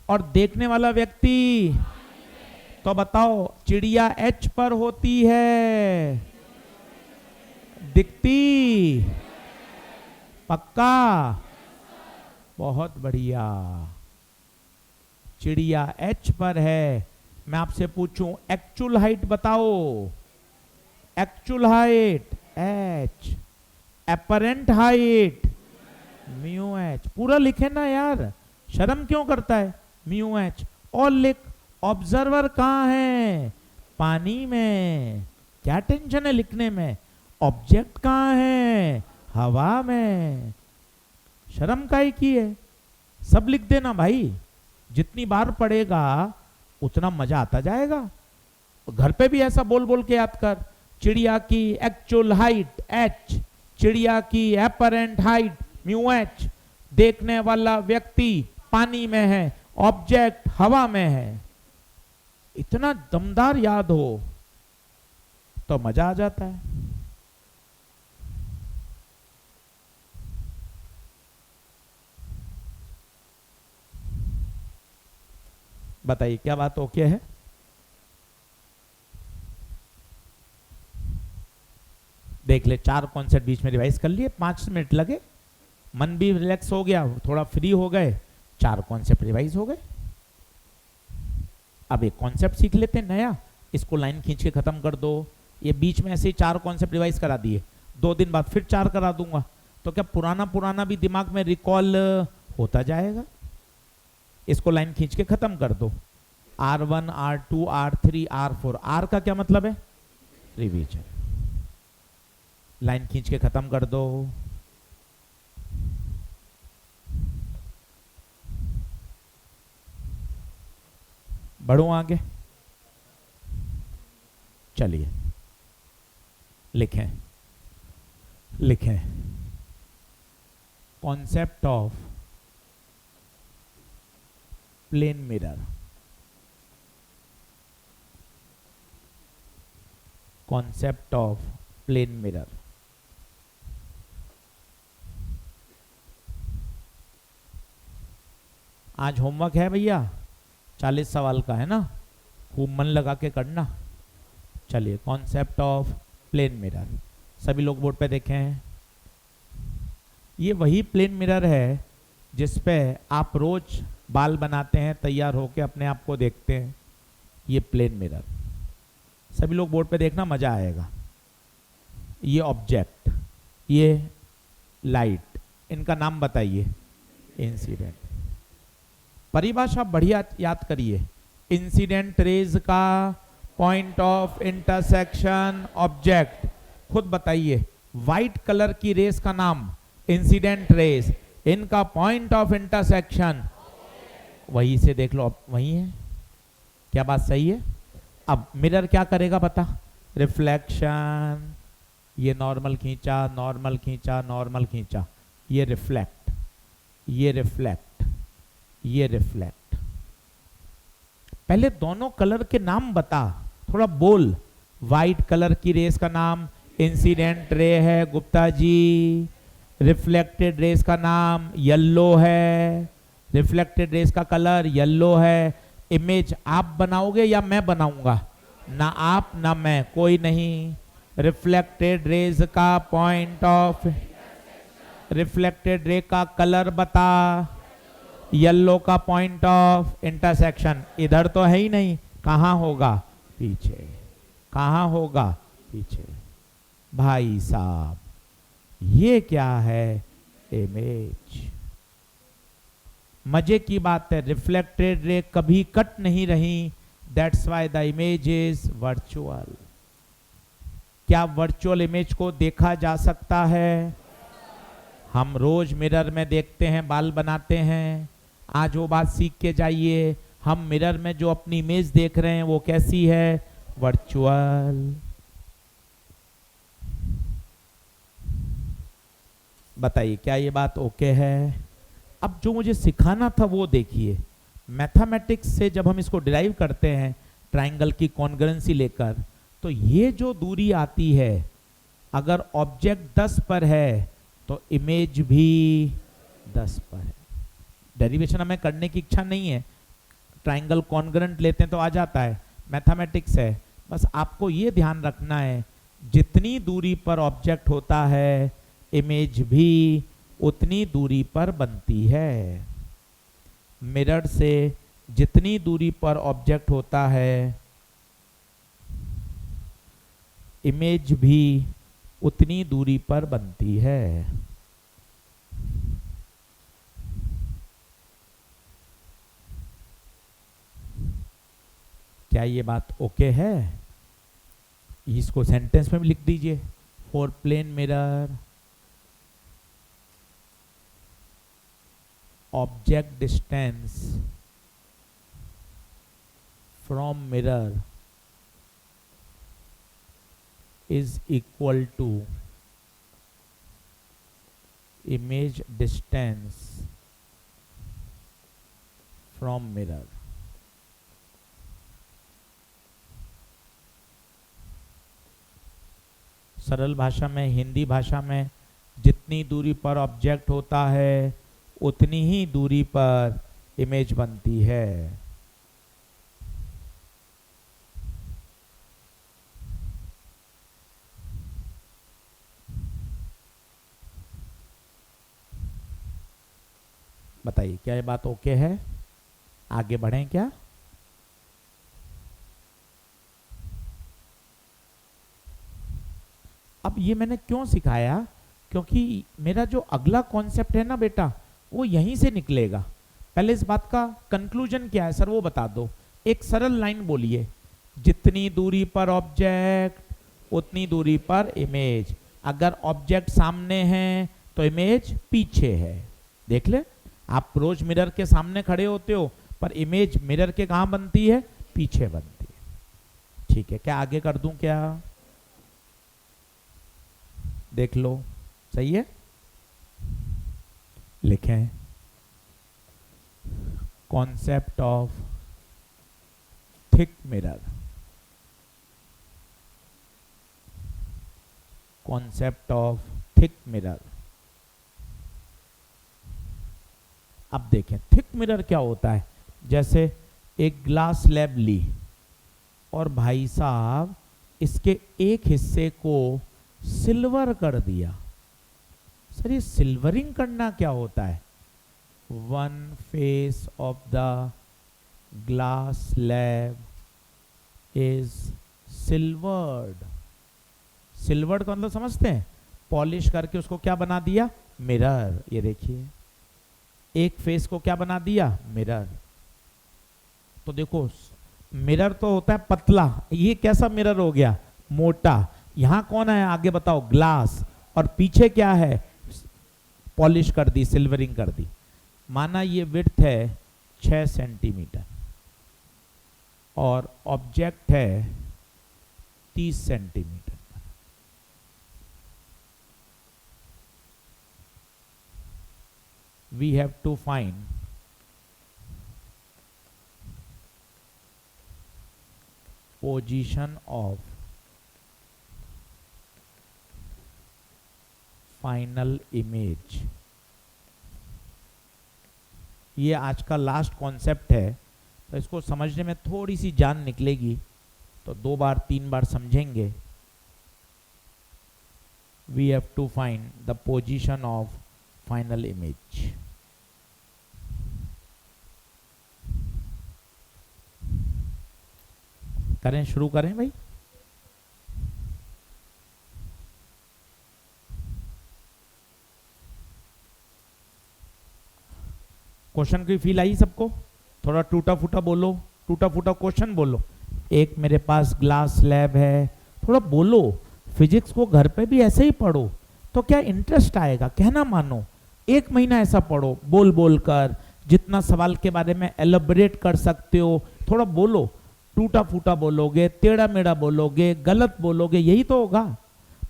और देखने वाला व्यक्ति, तो बताओ चिड़िया H पर होती है, दिखती? पक्का? बहुत बढ़िया, चिड़िया H पर है। मैं आपसे पूछूं एक्चुअल हाइट बताओ, actual height H, apparent height μh। पूरा लिखे ना यार, शर्म क्यों करता है? μh। और लिख, ऑब्जर्वर कहाँ है? पानी में, क्या टेंशन है लिखने में? ऑब्जेक्ट कहाँ है? हवा में। शर्म काहे की है? सब लिख देना भाई, जितनी बार पढ़ेगा उतना मजा आता जाएगा। घर पे भी ऐसा बोल बोल के याद कर, चिड़िया की एक्चुअल हाइट H, चिड़िया की एपरेंट हाइट μh, देखने वाला व्यक्ति पानी में है, ऑब्जेक्ट हवा में है। इतना दमदार याद हो तो मजा आ जाता है। बताइए क्या बात ओके है? देख ले, 4 कॉन्सेप्ट बीच में रिवाइज कर लिए, 5 मिनट लगे, मन भी रिलैक्स हो गया, थोड़ा फ्री हो गए, 4 कॉन्सेप्ट रिवाइज हो गए। अब एक कॉन्सेप्ट सीख लेते हैं नया, इसको लाइन खींच के खत्म कर दो। ये बीच में ऐसे ही 4 कॉन्सेप्ट रिवाइज करा दिए, 2 दिन बाद फिर 4 करा दूंगा, तो क्या पुराना पुराना भी दिमाग में रिकॉल होता जाएगा। इसको लाइन खींच के खत्म कर दो। R1, R2, R3, R4। R का क्या मतलब है? रिवीजन। लाइन खींच के खत्म कर दो। बढ़ो आगे, चलिए लिखें लिखें। Concept of plane mirror. Concept of plane mirror. आज होमवर्क है भैया, 40 सवाल का है ना, खूब मन लगा के करना। चलिए, कॉन्सेप्ट ऑफ प्लेन मिरर, सभी लोग बोर्ड पे देखें। ये वही प्लेन मिरर है जिस पे आप रोज बाल बनाते हैं, तैयार होके अपने आप को देखते हैं। ये प्लेन मिरर, सभी लोग बोर्ड पे देखना, मजा आएगा। ये ऑब्जेक्ट, ये लाइट, इनका नाम बताइए। इंसिडेंट। परिभाषा बढ़िया याद करिए। इंसिडेंट रेज का पॉइंट ऑफ इंटरसेक्शन ऑब्जेक्ट। खुद बताइए, व्हाइट कलर की रेस का नाम इंसिडेंट रेस, इनका पॉइंट ऑफ इंटरसेक्शन, वही से देख लो, वही है। क्या बात सही है? अब मिरर क्या करेगा बता? रिफ्लेक्शन। ये नॉर्मल खींचा, नॉर्मल खींचा, नॉर्मल खींचा, ये रिफ्लेक्ट, ये रिफ्लेक्ट, ये रिफ्लेक्ट। पहले दोनों कलर के नाम बता, थोड़ा बोल। व्हाइट कलर की रेस का नाम इंसिडेंट रे है गुप्ता जी, रिफ्लेक्टेड रेस का नाम येलो है, रिफ्लेक्टेड रेस का कलर येलो है। इमेज आप बनाओगे या मैं बनाऊंगा? ना आप ना मैं, कोई नहीं। रिफ्लेक्टेड रेज का पॉइंट ऑफ, रिफ्लेक्टेड रे का कलर बता, येलो का पॉइंट ऑफ इंटरसेक्शन। इधर तो है ही नहीं, कहां होगा? पीछे। कहां होगा? पीछे। भाई साहब, ये क्या है? इमेज। मजे की बात है, रिफ्लेक्टेड रे कभी कट नहीं रही, that's why the image is virtual. क्या वर्चुअल इमेज को देखा जा सकता है? हम रोज मिरर में देखते हैं, बाल बनाते हैं। आज वो बात सीख के जाइए। हम मिरर में जो अपनी इमेज देख रहे हैं वो कैसी है? वर्चुअल। बताइए, क्या ये बात ओके है? अब जो मुझे सिखाना था वो देखिए। मैथमेटिक्स से जब हम इसको डिराइव करते हैं, ट्राइंगल की कॉन्ग्रुएंसी लेकर, तो ये जो दूरी आती है, अगर ऑब्जेक्ट 10 पर है तो इमेज भी 10 पर है। डेरिवेशन हमें करने की इच्छा नहीं है, ट्राइंगल कॉन्ग्रुएंट लेते हैं तो आ जाता है, मैथमेटिक्स है। बस आपको ये ध्यान रखना है, जितनी दूरी पर ऑब्जेक्ट होता है, इमेज भी उतनी दूरी पर बनती है। मिरर से जितनी दूरी पर ऑब्जेक्ट होता है, इमेज भी उतनी दूरी पर बनती है। क्या ये बात ओके है? इसको सेंटेंस में भी लिख दीजिए। For plane mirror, object distance from mirror is equal to image distance from mirror। सरल भाषा में, हिंदी भाषा में, जितनी दूरी पर ऑब्जेक्ट होता है उतनी ही दूरी पर इमेज बनती है। बताइए क्या ये बात ओके है? आगे बढ़ें क्या? अब ये मैंने क्यों सिखाया, क्योंकि मेरा जो अगला कॉन्सेप्ट है ना बेटा, वो यहीं से निकलेगा। पहले इस बात का कंक्लूजन क्या है सर वो बता दो। एक सरल लाइन बोलिए, जितनी दूरी पर ऑब्जेक्ट उतनी दूरी पर इमेज। अगर ऑब्जेक्ट सामने है तो इमेज पीछे है। देख ले, आप रोज मिरर के सामने खड़े होते हो, पर इमेज मिरर के कहां बनती है? पीछे बनती है। ठीक है, क्या आगे कर दूं क्या? देख लो, सही है। लिखें, concept of thick mirror. Concept of thick mirror. अब देखें थिक मिरर क्या होता है। जैसे एक ग्लास स्लैब ली और भाई साहब इसके एक हिस्से को सिल्वर कर दिया। सर ये सिल्वरिंग करना क्या होता है? One face of the glass slab is silvered. Silvered का मतलब समझते हैं? पॉलिश करके उसको क्या बना दिया? मिरर। ये देखिए, एक फेस को क्या बना दिया? मिरर। तो देखो, मिरर तो होता है पतला, ये कैसा मिरर हो गया? मोटा। यहां कौन है आगे बताओ? ग्लास। और पीछे क्या है? पॉलिश कर दी, सिल्वरिंग कर दी। माना ये विड्थ है 6 सेंटीमीटर और ऑब्जेक्ट है 30 centimetre. We have to find position of final image। ये आज का लास्ट कॉन्सेप्ट है, तो इसको समझने में थोड़ी सी जान निकलेगी, तो 2 बार 3 बार समझेंगे। We have to find the position of final image। करें, शुरू करें भाई। क्वेश्चन की फील आई सबको? थोड़ा टूटा फूटा बोलो, टूटा फूटा क्वेश्चन बोलो। एक मेरे पास ग्लास स्लैब है, थोड़ा बोलो। फिजिक्स को घर पे भी ऐसे ही पढ़ो तो क्या इंटरेस्ट आएगा, कहना मानो। 1 महीना ऐसा पढ़ो, बोल बोल कर, जितना सवाल के बारे में एलोबरेट कर सकते हो थोड़ा बोलो। टूटा फूटा बोलोगे, टेढ़ा मेढ़ा बोलोगे, गलत बोलोगे, यही तो होगा।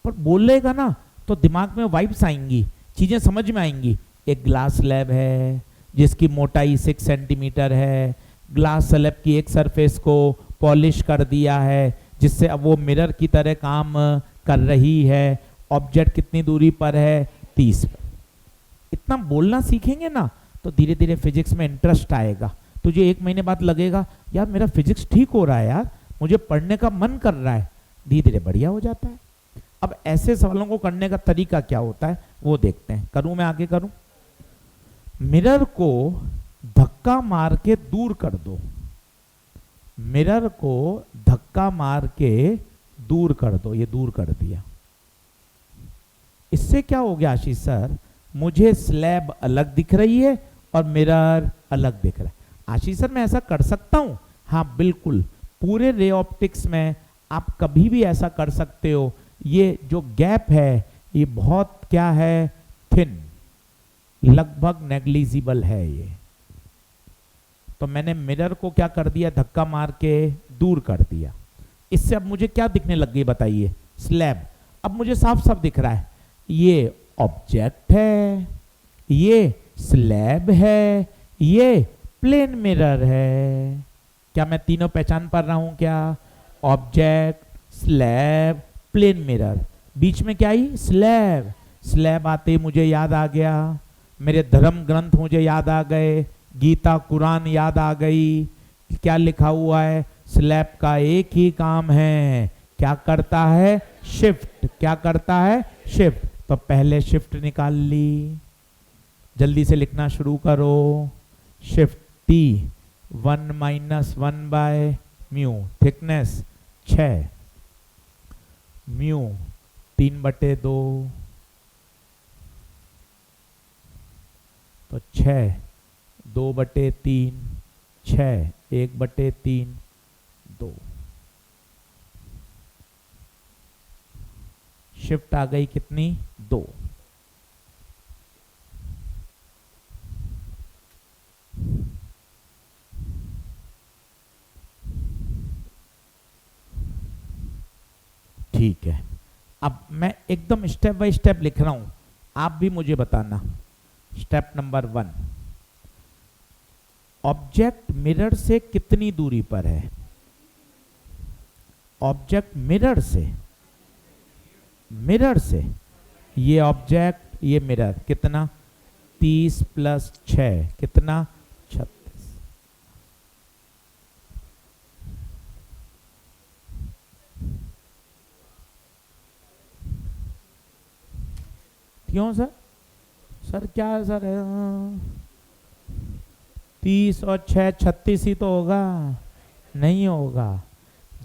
पर बोलेगा ना तो दिमाग में वाइब्स आएंगी, चीजें समझ में आएंगी। एक ग्लास स्लैब है जिसकी मोटाई 6 सेंटीमीटर है। ग्लास स्लैब की एक सरफेस को पॉलिश कर दिया है जिससे अब वो मिरर की तरह काम कर रही है। ऑब्जेक्ट कितनी दूरी पर है? 30 पर। इतना बोलना सीखेंगे ना तो धीरे धीरे फिजिक्स में इंटरेस्ट आएगा। तुझे 1 महीने बाद लगेगा यार मेरा फिजिक्स ठीक हो रहा है, यार मुझे पढ़ने का मन कर रहा है। धीरे धीरे बढ़िया हो जाता है। अब ऐसे सवालों को करने का तरीका क्या होता है वो देखते हैं। करूं मैं आगे करूं? मिरर को धक्का मार के दूर कर दो। मिरर को धक्का मार के दूर कर दो। ये दूर कर दिया। इससे क्या हो गया आशीष सर? मुझे स्लैब अलग दिख रही है और मिरर अलग दिख रहा है। आशीष सर मैं ऐसा कर सकता हूं? हाँ बिल्कुल, पूरे रे ऑप्टिक्स में आप कभी भी ऐसा कर सकते हो। ये जो गैप है ये बहुत क्या है? थिन, लगभग नेग्लिजिबल है ये। तो मैंने मिरर को क्या कर दिया? धक्का मार के दूर कर दिया। इससे अब मुझे क्या दिखने लग गई बताइए? स्लैब। अब मुझे साफ साफ दिख रहा है ये ऑब्जेक्ट है, ये स्लैब है, ये प्लेन मिरर है। क्या मैं तीनों पहचान पा रहा हूं क्या? Object, slab, plane mirror. बीच में क्या आई? स्लैब। स्लैब आते ही मुझे याद आ गया, मेरे धर्म ग्रंथ मुझे याद आ गए, गीता कुरान याद आ गई। क्या लिखा हुआ है? स्लैब का एक ही काम है, क्या करता है? शिफ्ट। क्या करता है? शिफ्ट। तो पहले शिफ्ट निकाल ली, जल्दी से लिखना शुरू करो। Shift T 1 - 1 by mu, thickness 6, mu 3/2 तो 6, 2/3, 6, 1/3, 2। शिफ्ट आ गई कितनी? 2। ठीक है, अब मैं एकदम स्टेप बाय स्टेप लिख रहा हूं, आप भी मुझे बताना। स्टेप नंबर 1, ऑब्जेक्ट मिरर से कितनी दूरी पर है? ऑब्जेक्ट मिरर से ये ऑब्जेक्ट, ये मिरर कितना? 30 + 6 कितना? 36। क्यों सर? सर क्या है सर? 30 और 6 36 ही तो होगा। नहीं होगा।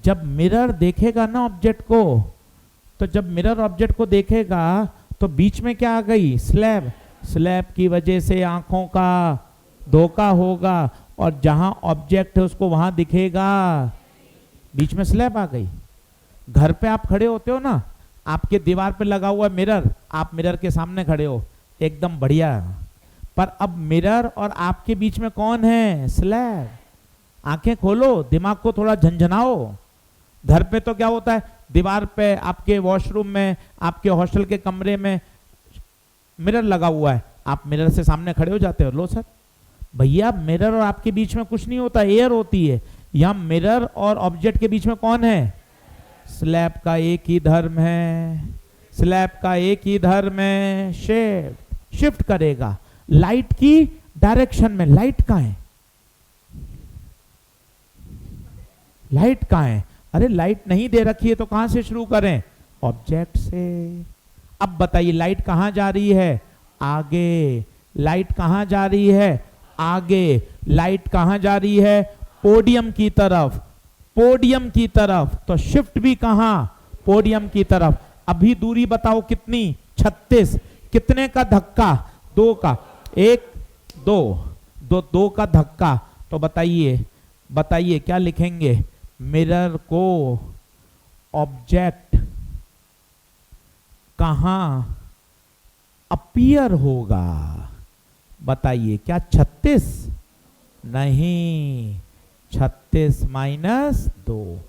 जब मिरर देखेगा ना ऑब्जेक्ट को, तो जब मिरर ऑब्जेक्ट को देखेगा तो बीच में क्या आ गई? स्लैब। स्लैब की वजह से आंखों का धोखा होगा और जहां ऑब्जेक्ट है उसको वहां दिखेगा। बीच में स्लैब आ गई। घर पे आप खड़े होते हो ना, आपके दीवार पे लगा हुआ मिरर, आप मिरर के सामने खड़े हो, एकदम बढ़िया। पर अब मिरर और आपके बीच में कौन है? स्लैब। आंखें खोलो, दिमाग को थोड़ा झंझनाओ। घर पे तो क्या होता है, दीवार पे, आपके वॉशरूम में, आपके हॉस्टल के कमरे में मिरर लगा हुआ है, आप मिरर से सामने खड़े हो जाते हो। लो सर, भैया मिरर और आपके बीच में कुछ नहीं होता, एयर होती है। यहां मिरर और ऑब्जेक्ट के बीच में कौन है? स्लैब का एक ही धर्म है, स्लैब का एक ही धर्म है, शिफ्ट करेगा लाइट की डायरेक्शन में। लाइट कहां है? लाइट कहां है? अरे लाइट नहीं दे रखी है तो कहां से शुरू करें? ऑब्जेक्ट से। अब बताइए लाइट कहां जा रही है? आगे। लाइट कहां जा रही है? आगे। लाइट कहां जा रही है? पोडियम की तरफ। पोडियम की तरफ। तो शिफ्ट भी कहां? पोडियम की तरफ। अभी दूरी बताओ कितनी? 36। कितने का धक्का? 2 का। 1 2 2 का धक्का। तो बताइए क्या लिखेंगे? मिरर को ऑब्जेक्ट कहां अपीयर होगा? बताइए, क्या 36? नहीं, 36 - 2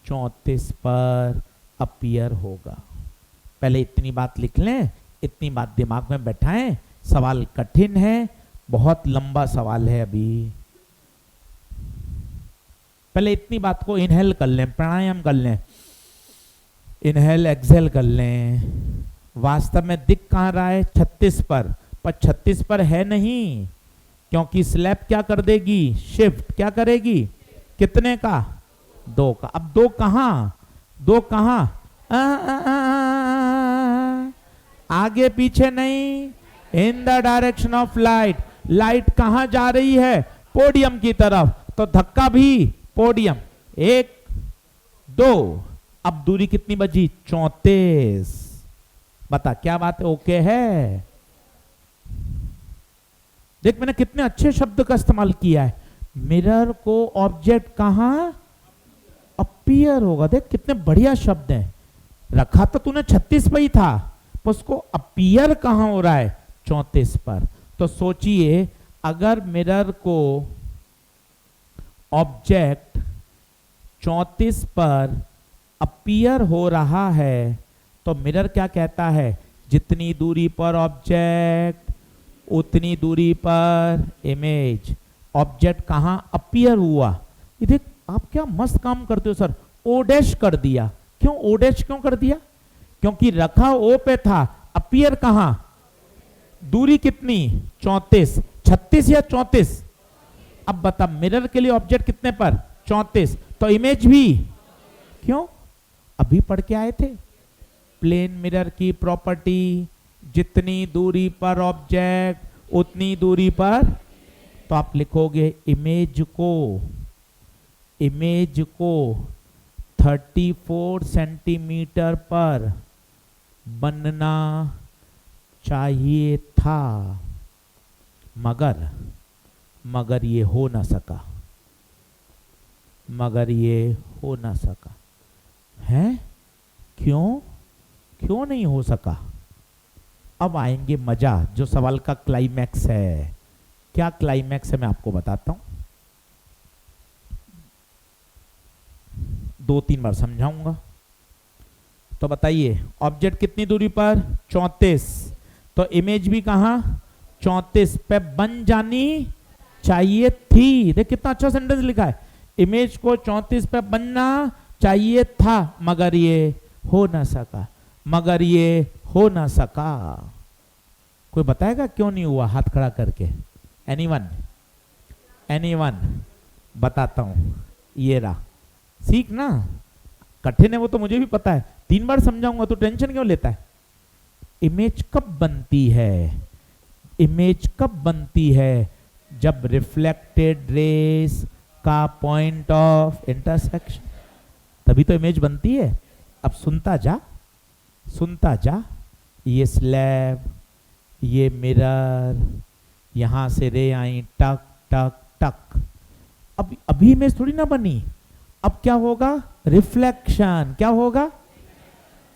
34 पर अपीयर होगा। पहले इतनी बात लिख लें, इतनी बात दिमाग में बैठाएं। सवाल कठिन है, बहुत लंबा सवाल है। अभी पहले इतनी बात को इनहेल कर लें, प्राणायाम कर लें, इनहेल एक्सहेल कर लें। वास्तव में दिख कहां रहा है? 36 पर 36 पर है नहीं, क्योंकि स्लैब क्या कर देगी? शिफ्ट क्या करेगी? कितने का? 2 का। अब 2 कहां? 2 कहां? आगे पीछे नहीं, इन the direction of light. Light कहां जा रही है? पोडियम की तरफ। तो धक्का भी पोडियम। 1 2। अब दूरी कितनी बची? 34। बता क्या बात है? ओके है? देख मैंने कितने अच्छे शब्द का इस्तेमाल किया है। मिरर को ऑब्जेक्ट कहां अपीयर होगा। देख कितने बढ़िया शब्द हैं। रखा तो तूने 36 पर ही था, पर उसको अपीयर कहां हो रहा है? 34 पर। तो सोचिए, अगर मिरर को ऑब्जेक्ट 34 पर अपीयर हो रहा है, तो मिरर क्या कहता है? जितनी दूरी पर ऑब्जेक्ट, उतनी दूरी पर इमेज। ऑब्जेक्ट कहां अपीयर हुआ? ये देख, आप क्या मस्त काम करते हो सर। ओ डैश कर दिया। क्यों ओ डैश क्यों कर दिया? क्योंकि रखा ओ पे था, अपीयर कहां? दूरी कितनी? 34। 36 या 34? अब बता, मिरर के लिए ऑब्जेक्ट कितने पर? 34। तो इमेज भी क्यों? अभी पढ़ के आए थे प्लेन मिरर की प्रॉपर्टी, जितनी दूरी पर ऑब्जेक्ट उतनी दूरी पर, तो आप लिखोगे इमेज को 34 सेंटीमीटर पर बनना चाहिए था, मगर ये हो ना सका, है? क्यों नहीं हो सका? अब आएंगे मजा, जो सवाल का क्लाइमैक्स है। क्या क्लाइमैक्स है मैं आपको बताता हूं, 2-3 बार समझाऊंगा। तो बताइए ऑब्जेक्ट कितनी दूरी पर? 34, तो इमेज भी कहां? 34 पे बन जानी चाहिए थी। देख कितना अच्छा सेंटेंस लिखा है, इमेज को 34 पे बनना चाहिए था, मगर ये हो ना सका। कोई बताएगा क्यों नहीं हुआ? हाथ खड़ा करके। एनीवन? बताता हूं, ये रहा। सीख ना, कठिन है वो तो मुझे भी पता है, 3 बार समझाऊंगा तो टेंशन क्यों लेता है? इमेज कब बनती है? जब रिफ्लेक्टेड रेस का पॉइंट ऑफ इंटरसेक्शन, तभी तो इमेज बनती है। अब सुनता जा, ये स्लैब, ये मिरर, यहां से रे आई टक टक टक। अब अभी इमेज थोड़ी ना बनी, अब क्या होगा? रिफ्लेक्शन। क्या होगा?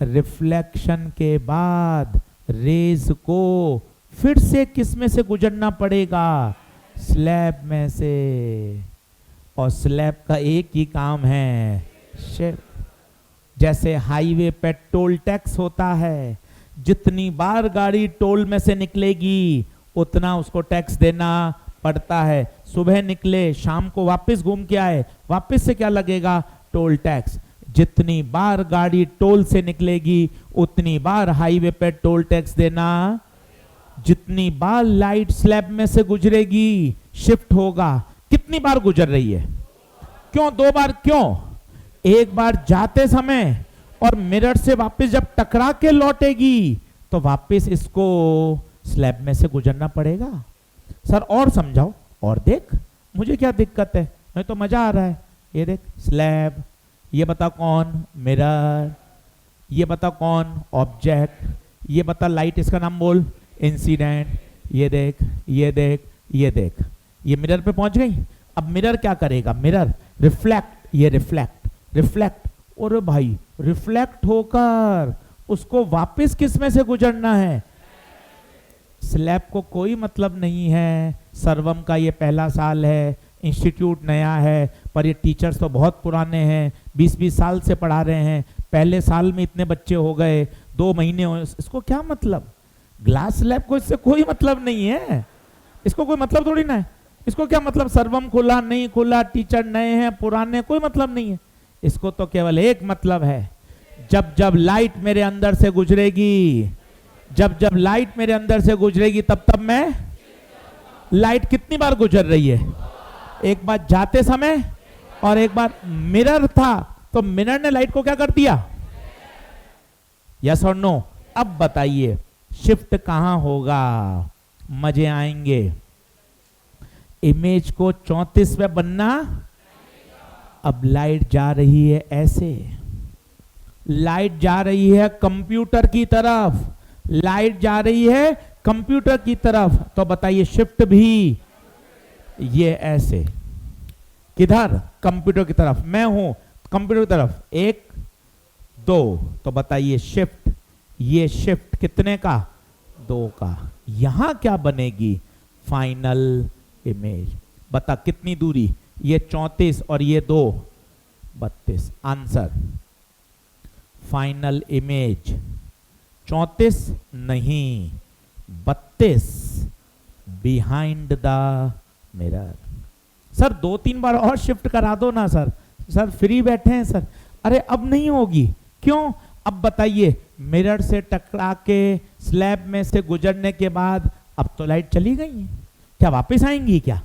रिफ्लेक्शन के बाद रेज को फिर से किस में से गुजरना पड़ेगा? स्लैब में से। और स्लैब का एक ही काम है, जैसे हाईवे पे टोल टैक्स होता है, जितनी बार गाड़ी टोल में से निकलेगी उतना उसको टैक्स देना पड़ता है। सुबह निकले, शाम को वापस घूम के आए, वापस से क्या लगेगा? Toll tax. जितनी बार गाड़ी टोल से निकलेगी उतनी बार हाईवे पे टोल टैक्स देना। जितनी बार लाइट स्लैब में से गुजरेगी, शिफ्ट होगा। कितनी बार गुजर रही है? क्यों 2 बार? क्यों? एक बार जाते समय, और मिरर से वापस जब टकरा के लौटेगी तो वापस इसको स्लैब में से गुजरना पड़ेगा। सर और समझाओ, और देख, मुझे क्या दिक्कत है, मैं तो मजा आ रहा है। ये देख स्लैब, ये बता कौन? मिरर, ये बता कौन? ऑब्जेक्ट, ये बता लाइट, इसका नाम बोल। इंसिडेंट। ये देख, ये मिरर पे पहुंच गई। अब मिरर क्या करेगा? मिरर रिफ्लेक्ट, ये रिफ्लेक्ट, और भाई रिफ्लेक्ट होकर उसको वापस किस में से गुजरना है? स्लैब को कोई मतलब नहीं है। सर्वम का ये पहला साल है, इंस्टीट्यूट नया है, पर ये टीचर्स तो बहुत पुराने हैं, 20-20 साल से पढ़ा रहे हैं। पहले साल में इतने बच्चे हो गए, 2 महीने हो, इसको क्या मतलब? ग्लास स्लैब को इससे कोई मतलब नहीं है, इसको कोई मतलब थोड़ी ना है। इसको क्या मतलब? सर्वम खुला नहीं खुला, टीचर नए हैं पुराने, कोई मतलब नहीं है। इसको तो केवल एक मतलब है, जब लाइट मेरे अंदर से गुजरेगी, जब लाइट मेरे अंदर से गुजरेगी तब मैं। लाइट कितनी बार गुजर रही है? एक बार जाते समय और एक बार। मिरर था तो मिरर ने लाइट को क्या कर दिया? यस और नो? अब बताइए शिफ्ट कहां होगा? मजे आएंगे। इमेज को 34 पे बनना। अब लाइट जा रही है ऐसे, लाइट जा रही है कंप्यूटर की तरफ, लाइट जा रही है कंप्यूटर की तरफ। तो बताइए शिफ्ट भी ये ऐसे, किधर? कंप्यूटर की तरफ। मैं हूं कंप्यूटर की तरफ, 1 2। तो बताइए शिफ्ट, ये शिफ्ट कितने का? 2 का। यहां क्या बनेगी? Final image. बता कितनी दूरी? ये 34 और ये 2, 32। आंसर फाइनल इमेज 34 नहीं, 32 बिहाइंड द मिरर। सर 2-3 बार और शिफ्ट करा दो ना सर। सर फ्री बैठे हैं सर। अरे अब नहीं होगी। क्यों? अब बताइए, मिरर से टकरा के स्लैब में से गुजरने के बाद अब तो लाइट चली गई है, क्या वापस आएंगी क्या?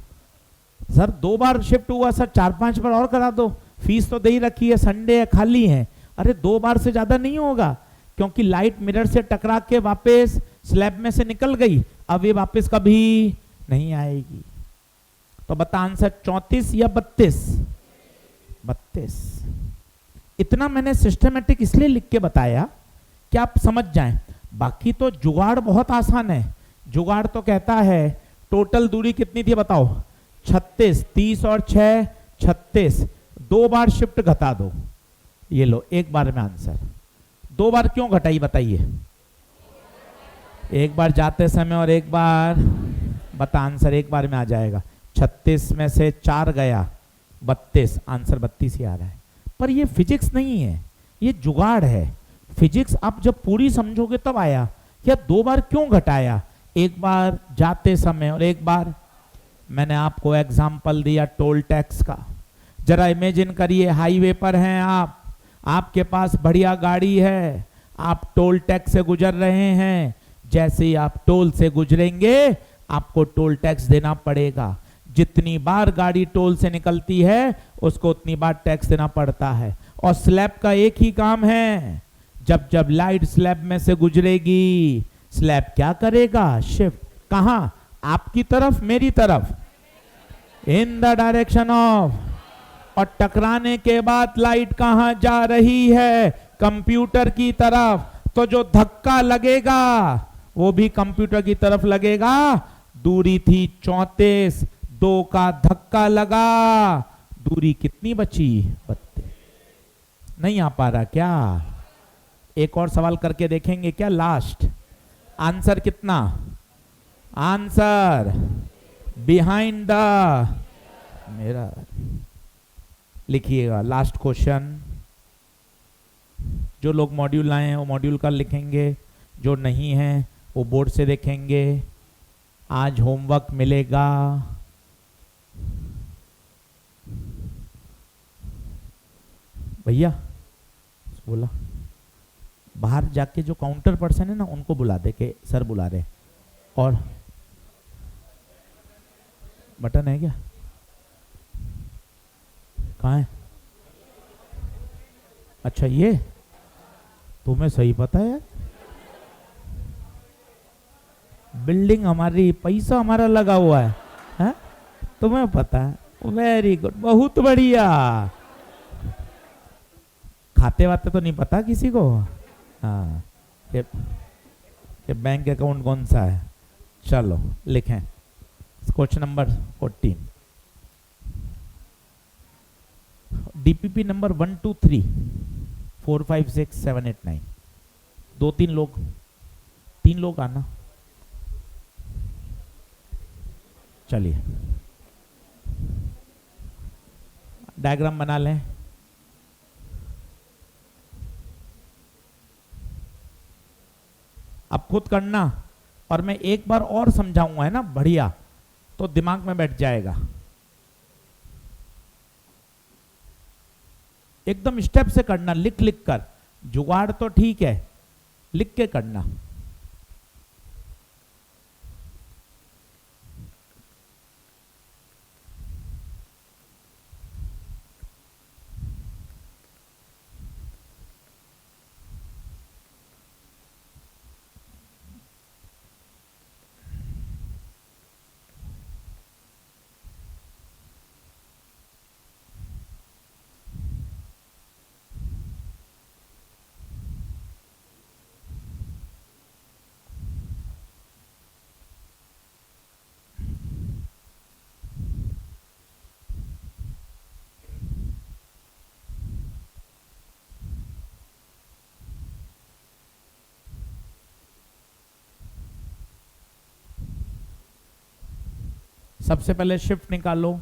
सर 2 बार शिफ्ट हुआ सर, 4-5 बार और करा दो, फीस तो दे ही रखी है, संडे है, खाली है। अरे 2 बार से ज्यादा नहीं होगा, क्योंकि लाइट मिरर से टकरा के वापस स्लैब में से निकल गई। अब ये वापस कभी नहीं आएगी। तो बता आंसर 34 या 32? 32। इतना मैंने सिस्टमेटिक इसलिए लिख के बताया कि आप समझ जाएं। बाकी तो जुगाड़ बहुत आसान है। जुगाड़ तो कहता है टोटल दूरी कितनी थी बताओ? 36, 30 और 6 36, 2 बार शिफ्ट घटा दो। ये लो, एक बार में आंसर। 2 बार क्यों घटाई बताइए? एक बार जाते समय और एक बार, बता आंसर एक बार में आ जाएगा। 36 में से 4 गया, 32, आंसर 32 ही आ रहा है। पर ये फिजिक्स नहीं है, ये जुगाड़ है। फिजिक्स आप जब पूरी समझोगे तब आया क्या 2 बार क्यों घटाया, एक बार जाते समय और एक बार। मैंने आपको एग्जाम्पल दिया टोल टैक्स का। जरा इमेजिन करिए हाईवे पर हैं आप, आपके पास बढ़िया गाड़ी है, आप टोल टैक्स से गुजर रहे हैं। जैसे ही आप टोल से गुजरेंगे आपको टोल टैक्स देना पड़ेगा। जितनी बार गाड़ी टोल से निकलती है उसको उतनी बार टैक्स देना पड़ता है। और स्लैब का एक ही काम है, जब जब लाइट स्लैब में से गुजरेगी स्लैब क्या करेगा? शिफ्ट। कहां? आपकी तरफ, मेरी तरफ, इन द डायरेक्शन ऑफ। और टकराने के बाद लाइट कहां जा रही है? कंप्यूटर की तरफ। तो जो धक्का लगेगा वो भी कंप्यूटर की तरफ लगेगा। दूरी थी 34, 2 का धक्का लगा, दूरी कितनी बची? 32। नहीं आ पा रहा क्या? एक और सवाल करके देखेंगे क्या? लास्ट आंसर कितना? Answer behind the mirror. लिखिएगा लास्ट क्वेश्चन। जो लोग मॉड्यूल लाए हैं वो मॉड्यूल का लिखेंगे, जो नहीं है वो बोर्ड से देखेंगे। आज होमवर्क मिलेगा भैया, बोला बाहर जाके जो काउंटर पर्सन है ना उनको बुला दे के सर बुला रहे। और बटन है क्या? कहाँ है? अच्छा ये तुम्हें सही पता है यार। बिल्डिंग हमारी, पैसा हमारा लगा हुआ है? तुम्हें पता है? वेरी गुड, बहुत बढ़िया। खाते वाते तो नहीं पता किसी को? हाँ, ये बैंक अकाउंट कौन सा है? चलो लिखें क्वेश्चन नंबर 14। DPP number 1 2 3 4 5 6 7 8 9। 2-3 लोग, 3 लोग आना। चलिए डायग्राम बना लें। अब खुद करना, और मैं एक बार और समझाऊंगा, है ना? बढ़िया, तो दिमाग में बैठ जाएगा। एकदम स्टेप से करना, लिख लिख कर। जुगाड़ तो ठीक है, लिख के करना। सबसे पहले शिफ्ट निकालो।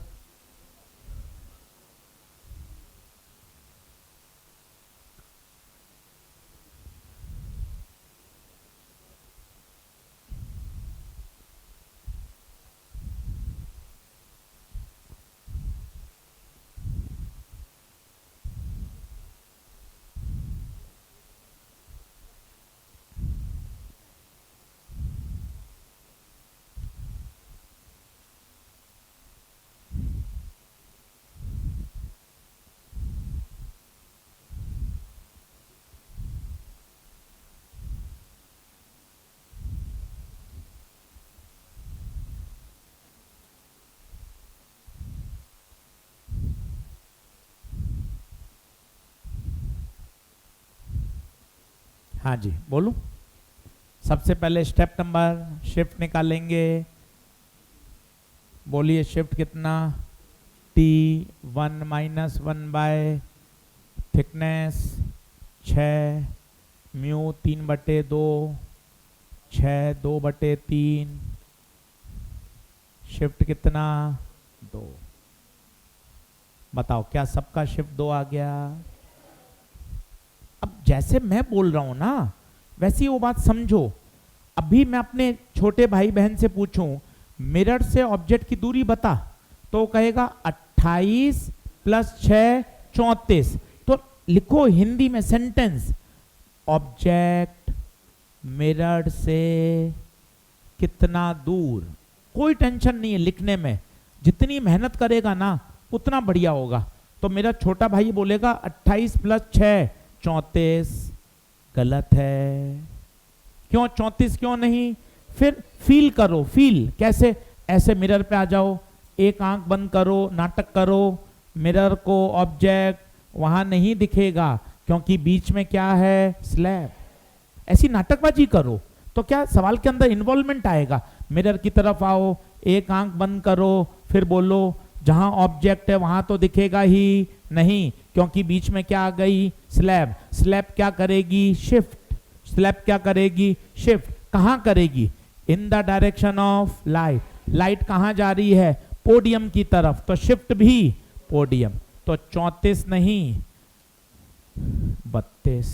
हाँ जी बोलो। सबसे पहले स्टेप नंबर शिफ्ट निकालेंगे। बोलिए शिफ्ट कितना, T1 - 1 bye thickness 6 mu 3/2 6 2/3 shift कितना 2। बताओ क्या सबका शिफ्ट 2 आ गया। अब जैसे मैं बोल रहा हूं ना वैसी वो बात समझो। अभी मैं अपने छोटे भाई बहन से पूछूं मिरर से ऑब्जेक्ट की दूरी बता, तो कहेगा 28 + 6 34। तो लिखो हिंदी में सेंटेंस, ऑब्जेक्ट मिरर से कितना दूर। कोई टेंशन नहीं है लिखने में, जितनी मेहनत करेगा ना उतना बढ़िया होगा। तो मेरा छोटा भाई बोलेगा 28 + 6 34। गलत है। क्यों 34 क्यों नहीं? फिर फील करो। फील कैसे? ऐसे मिरर पे आ जाओ, एक आंख बंद करो, नाटक करो, मिरर को ऑब्जेक्ट वहां नहीं दिखेगा क्योंकि बीच में क्या है, स्लैब। ऐसी नाटकबाजी करो तो क्या सवाल के अंदर इन्वॉल्वमेंट आएगा। मिरर की तरफ आओ, एक आंख बंद करो, फिर बोलो जहां ऑब्जेक्ट है वहां तो दिखेगा ही नहीं क्योंकि बीच में क्या आ गई, स्लैब। स्लैब क्या करेगी, शिफ्ट। स्लैब क्या करेगी, शिफ्ट। कहां करेगी, इन the direction of light. Light कहां जा रही है, पोडियम की तरफ, तो शिफ्ट भी पोडियम। तो 34 नहीं 32।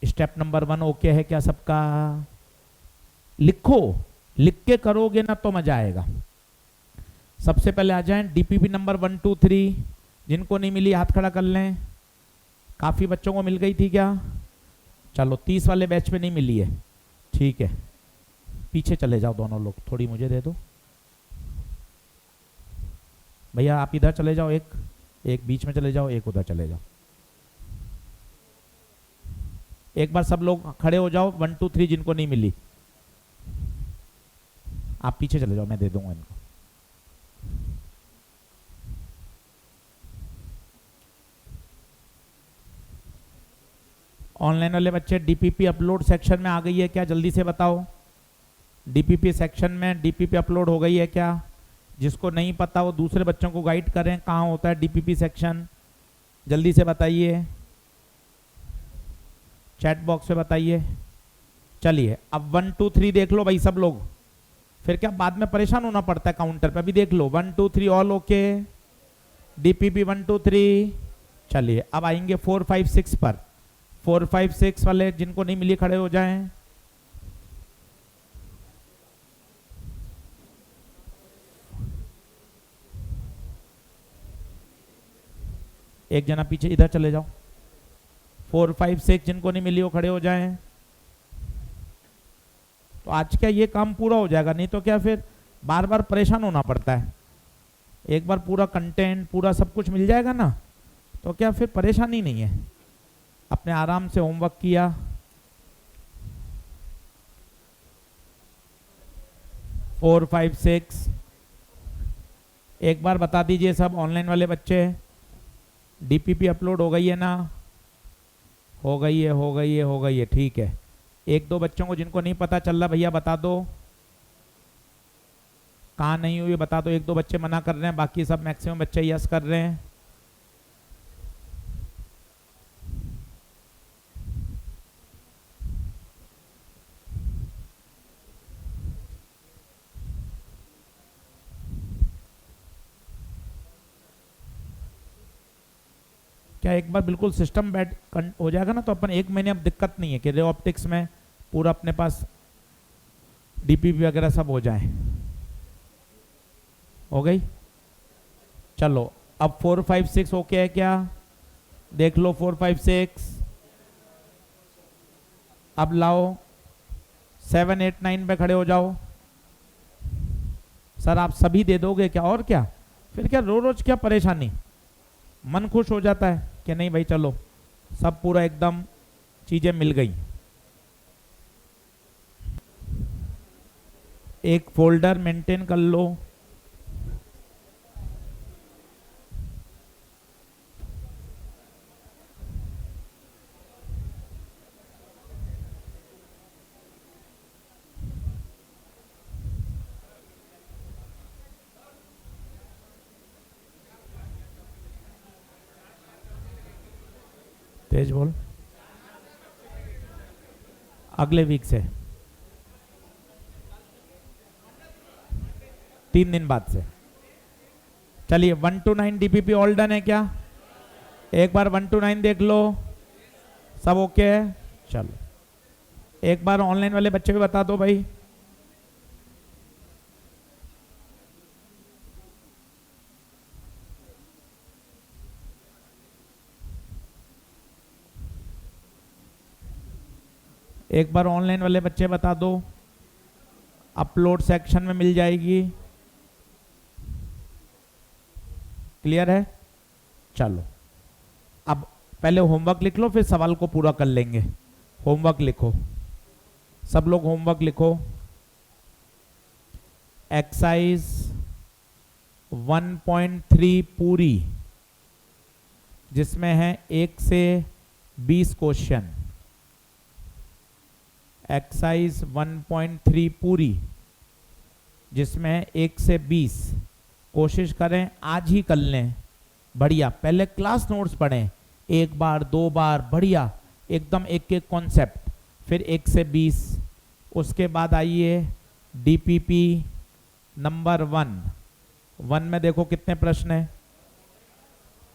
स्टेप नंबर 1 ओके है क्या सबका? लिखो, लिख के करोगे ना तो मजा आएगा। सबसे पहले आ जाएं डीपीपी नंबर 1 2 3। जिनको नहीं मिली हाथ खड़ा कर लें। काफी बच्चों को मिल गई थी क्या? चलो 30 वाले बैच में नहीं मिली है, ठीक है। पीछे चले जाओ दोनों लोग, थोड़ी मुझे दे दो भैया। आप इधर चले जाओ, एक बीच में चले जाओ, एक उधर चले जाओ। एक बार सब लोग खड़े हो जाओ, 1 2 3 जिनको नहीं मिली। आप पीछे चले जाओ, मैं दे दूंगा इनको। ऑनलाइन वाले बच्चे डीपीपी अपलोड सेक्शन में आ गई है क्या? जल्दी से बताओ। डीपीपी सेक्शन में डीपीपी अपलोड हो गई है क्या? जिसको नहीं पता वो दूसरे बच्चों को गाइड करें कहाँ होता है डीपीपी सेक्शन। जल्दी से बताइए, चैट बॉक्स में बताइए। चलिए अब 1 2 3 देख लो भाई सब लोग, फिर क्या बाद में परेशान होना पड़ता है काउंटर पे। अभी देख लो 1 2 3 ऑल ओके। डीपीपी 1 2 3। चलिए अब आएंगे 4 5 6 पर। 4 5 6 वाले जिनको नहीं मिली खड़े हो जाएं। एक जना पीछे इधर चले जाओ। 4 5 6 जिनको नहीं मिली वो खड़े हो जाएं। तो आज क्या ये काम पूरा हो जाएगा, नहीं तो क्या फिर बार बार परेशान होना पड़ता है। एक बार पूरा कंटेंट पूरा सब कुछ मिल जाएगा ना तो क्या फिर परेशानी नहीं है। अपने आराम से होमवर्क किया। फोर 5 6 एक बार बता दीजिए सब ऑनलाइन वाले बच्चे, डीपीपी अपलोड हो गई है ना? हो गई है, हो गई है, हो गई है, ठीक है। एक दो बच्चों को जिनको नहीं पता चल रहा भैया बता दो, कहाँ नहीं हुई बता दो। एक दो बच्चे मना कर रहे हैं, बाकी सब मैक्सिमम बच्चे यस कर रहे हैं। क्या एक बार बिल्कुल सिस्टम बैठ हो जाएगा ना तो अपन 1 महीने अब दिक्कत नहीं है कि रे ऑप्टिक्स में पूरा अपने पास डीपीपी वगैरह सब हो जाए। हो गई? चलो अब 4 5 6 ओके है क्या? देख लो 4 5 6। अब लाओ 7 8 9 पे खड़े हो जाओ। सर आप सभी दे दोगे क्या? और क्या फिर क्या रोज क्या परेशानी। मन खुश हो जाता है कि नहीं भाई चलो सब पूरा एकदम चीजें मिल गई। एक फोल्डर मेंटेन कर लो। तेज बोल। अगले वीक से, 3 दिन बाद से। चलिए 1 to 9 डीपीपी ऑल डन है क्या? एक बार 1 to 9 देख लो, सब ओके है? चलो एक बार ऑनलाइन वाले बच्चे भी बता दो भाई। एक बार ऑनलाइन वाले बच्चे बता दो, अपलोड सेक्शन में मिल जाएगी। क्लियर है? चलो अब पहले होमवर्क लिख लो, फिर सवाल को पूरा कर लेंगे। होमवर्क लिखो, सब लोग होमवर्क लिखो। एक्सरसाइज 1.3 पूरी, जिसमें है 1 से 20 क्वेश्चन। एक्सरसाइज 1.3 पूरी, जिसमें 1 से 20 कोशिश करें आज ही कर लें। बढ़िया, पहले क्लास नोट्स पढ़ें 1 बार 2 बार, बढ़िया एकदम एक एक कॉन्सेप्ट, फिर 1 से 20। उसके बाद आइए डीपीपी नंबर 1 में देखो कितने प्रश्न हैं,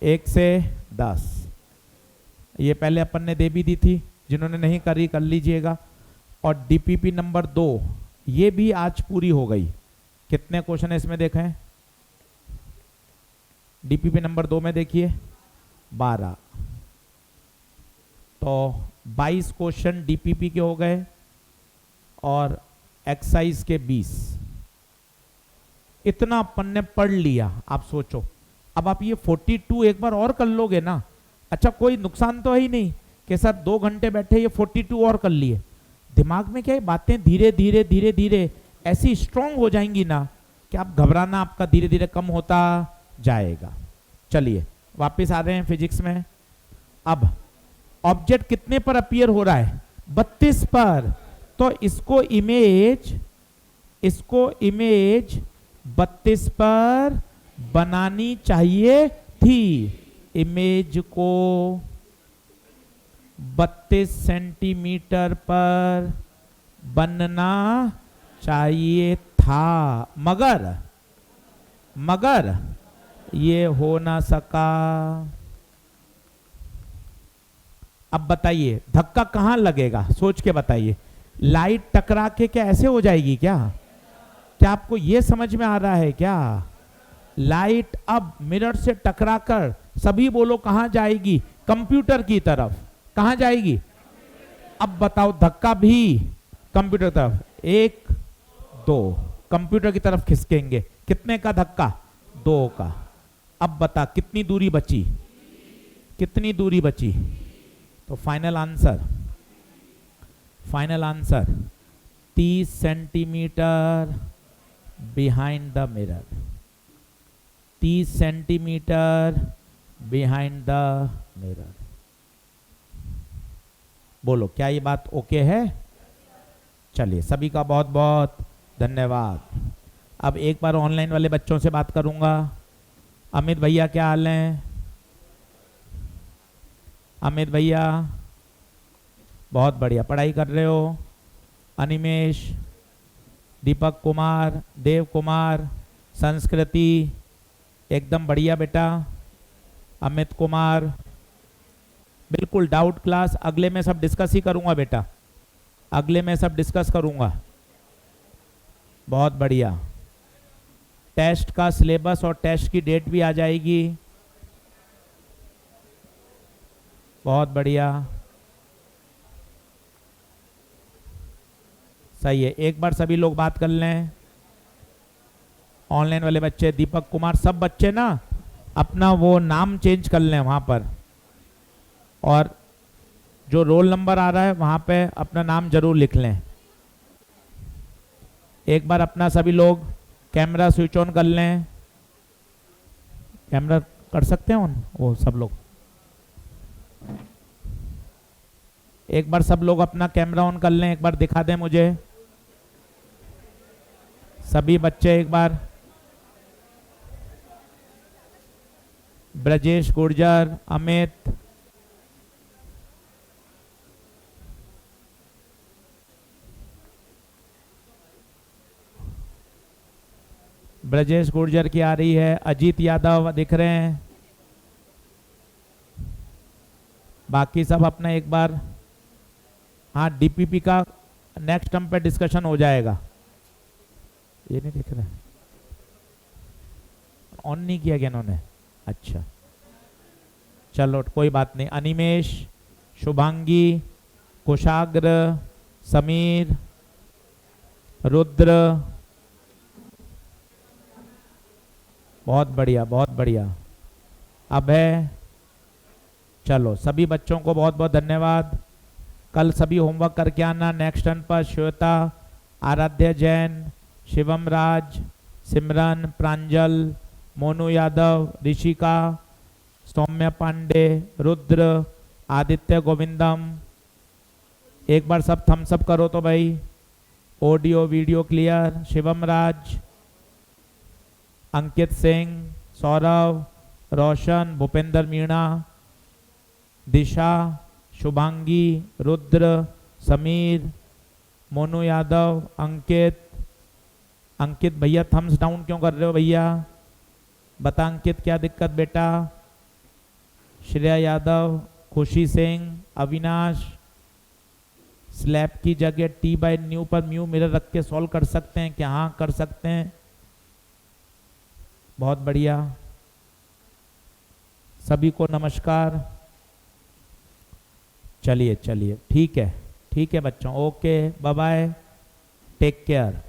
1 से 10। ये पहले अपन ने दे भी दी थी, जिन्होंने नहीं करी कर लीजिएगा। और डीपीपी नंबर 2 ये भी आज पूरी हो गई। कितने क्वेश्चन है इसमें देखें? डीपीपी नंबर 2 में देखिए 12, तो 22 क्वेश्चन डीपीपी के हो गए और एक्सरसाइज के 20। इतना अपन ने पढ़ लिया। आप सोचो, अब आप ये 42 एक बार और कर लोगे ना, अच्छा कोई नुकसान तो है ही नहीं कि सर 2 घंटे बैठे ये 42 और कर लिए। दिमाग में क्या है, बातें धीरे धीरे धीरे धीरे ऐसी स्ट्रांग हो जाएंगी ना कि आप घबराना आपका धीरे धीरे कम होता जाएगा। चलिए वापस आ रहे हैं फिजिक्स में। अब ऑब्जेक्ट कितने पर अपीयर हो रहा है? 32 पर। तो इसको इमेज 32 पर बनानी चाहिए थी। इमेज को 32 सेंटीमीटर पर बनना चाहिए था, मगर ये हो ना सका। अब बताइए धक्का कहां लगेगा, सोच के बताइए। लाइट टकरा के क्या ऐसे हो जाएगी क्या? क्या आपको ये समझ में आ रहा है क्या? लाइट अब मिरर से टकराकर सभी बोलो कहां जाएगी? कंप्यूटर की तरफ। कहां जाएगी? अब बताओ धक्का भी कंप्यूटर तरफ। 1 2 कंप्यूटर की तरफ खिसकेंगे। कितने का धक्का? 2 का। अब बता कितनी दूरी बची? कितनी दूरी बची? तो final answer 30 centimetre behind the mirror. 30 centimetre behind the mirror. बोलो क्या ये बात ओके है? चलिए सभी का बहुत बहुत धन्यवाद। अब एक बार ऑनलाइन वाले बच्चों से बात करूंगा। अमित भैया क्या हाल है? अमित भैया बहुत बढ़िया, पढ़ाई कर रहे हो? अनिमेश, दीपक कुमार, देव कुमार, संस्कृति एकदम बढ़िया बेटा। अमित कुमार बिल्कुल डाउट क्लास अगले में सब डिस्कस ही करूंगा बेटा, अगले में सब डिस्कस करूंगा। बहुत बढ़िया। टेस्ट का सिलेबस और टेस्ट की डेट भी आ जाएगी। बहुत बढ़िया, सही है। एक बार सभी लोग बात कर लें, ऑनलाइन वाले बच्चे, दीपक कुमार, सब बच्चे ना अपना वो नाम चेंज कर लें वहां पर, और जो रोल नंबर आ रहा है वहां पे अपना नाम जरूर लिख लें। एक बार अपना सभी लोग कैमरा स्विच ऑन कर लें। कैमरा कर सकते हैं ऑन वो सब लोग? एक बार सब लोग अपना कैमरा ऑन कर लें, एक बार दिखा दें मुझे सभी बच्चे। एक बार ब्रजेश गुर्जर, अमित, ब्रजेश गुर्जर की आ रही है, अजीत यादव दिख रहे हैं, बाकी सब अपना एक बार, हाँ डीपीपी का नेक्स्ट टर्म पे डिस्कशन हो जाएगा। ये नहीं दिख रहा, ऑन नहीं किया गया इन्होंने, अच्छा चलो कोई बात नहीं। अनिमेश, शुभांगी, कुशाग्र, समीर, रुद्र, बहुत बढ़िया बहुत बढ़िया। अभय, चलो सभी बच्चों को बहुत बहुत धन्यवाद। कल सभी होमवर्क करके आना। नेक्स्ट टर्न पर श्वेता, आराध्या जैन, शिवम राज, सिमरन, प्रांजल, मोनू यादव, ऋषिका, सौम्या पांडे, रुद्र, आदित्य गोविंदम। एक बार सब थम्स अप करो तो भाई। Audio video clear. Shivam Raj, Ankit Singh, Saurabh, Roshan, Bhupendra Meena, Disha, Shubhangi, Rudra, Sameer, Monu Yadav, Ankit. Ankit भैया थम्स डाउन क्यों कर रहे हो भैया? बता अंकित क्या दिक्कत बेटा? श्रेया यादव, खुशी सिंह, अविनाश, स्लैब की जगह टी बाय न्यू पर म्यू मिरर रख के सॉल्व कर सकते हैं क्या? हाँ कर सकते हैं, बहुत बढ़िया। सभी को नमस्कार। चलिए चलिए ठीक है बच्चों, okay bye bye, take care.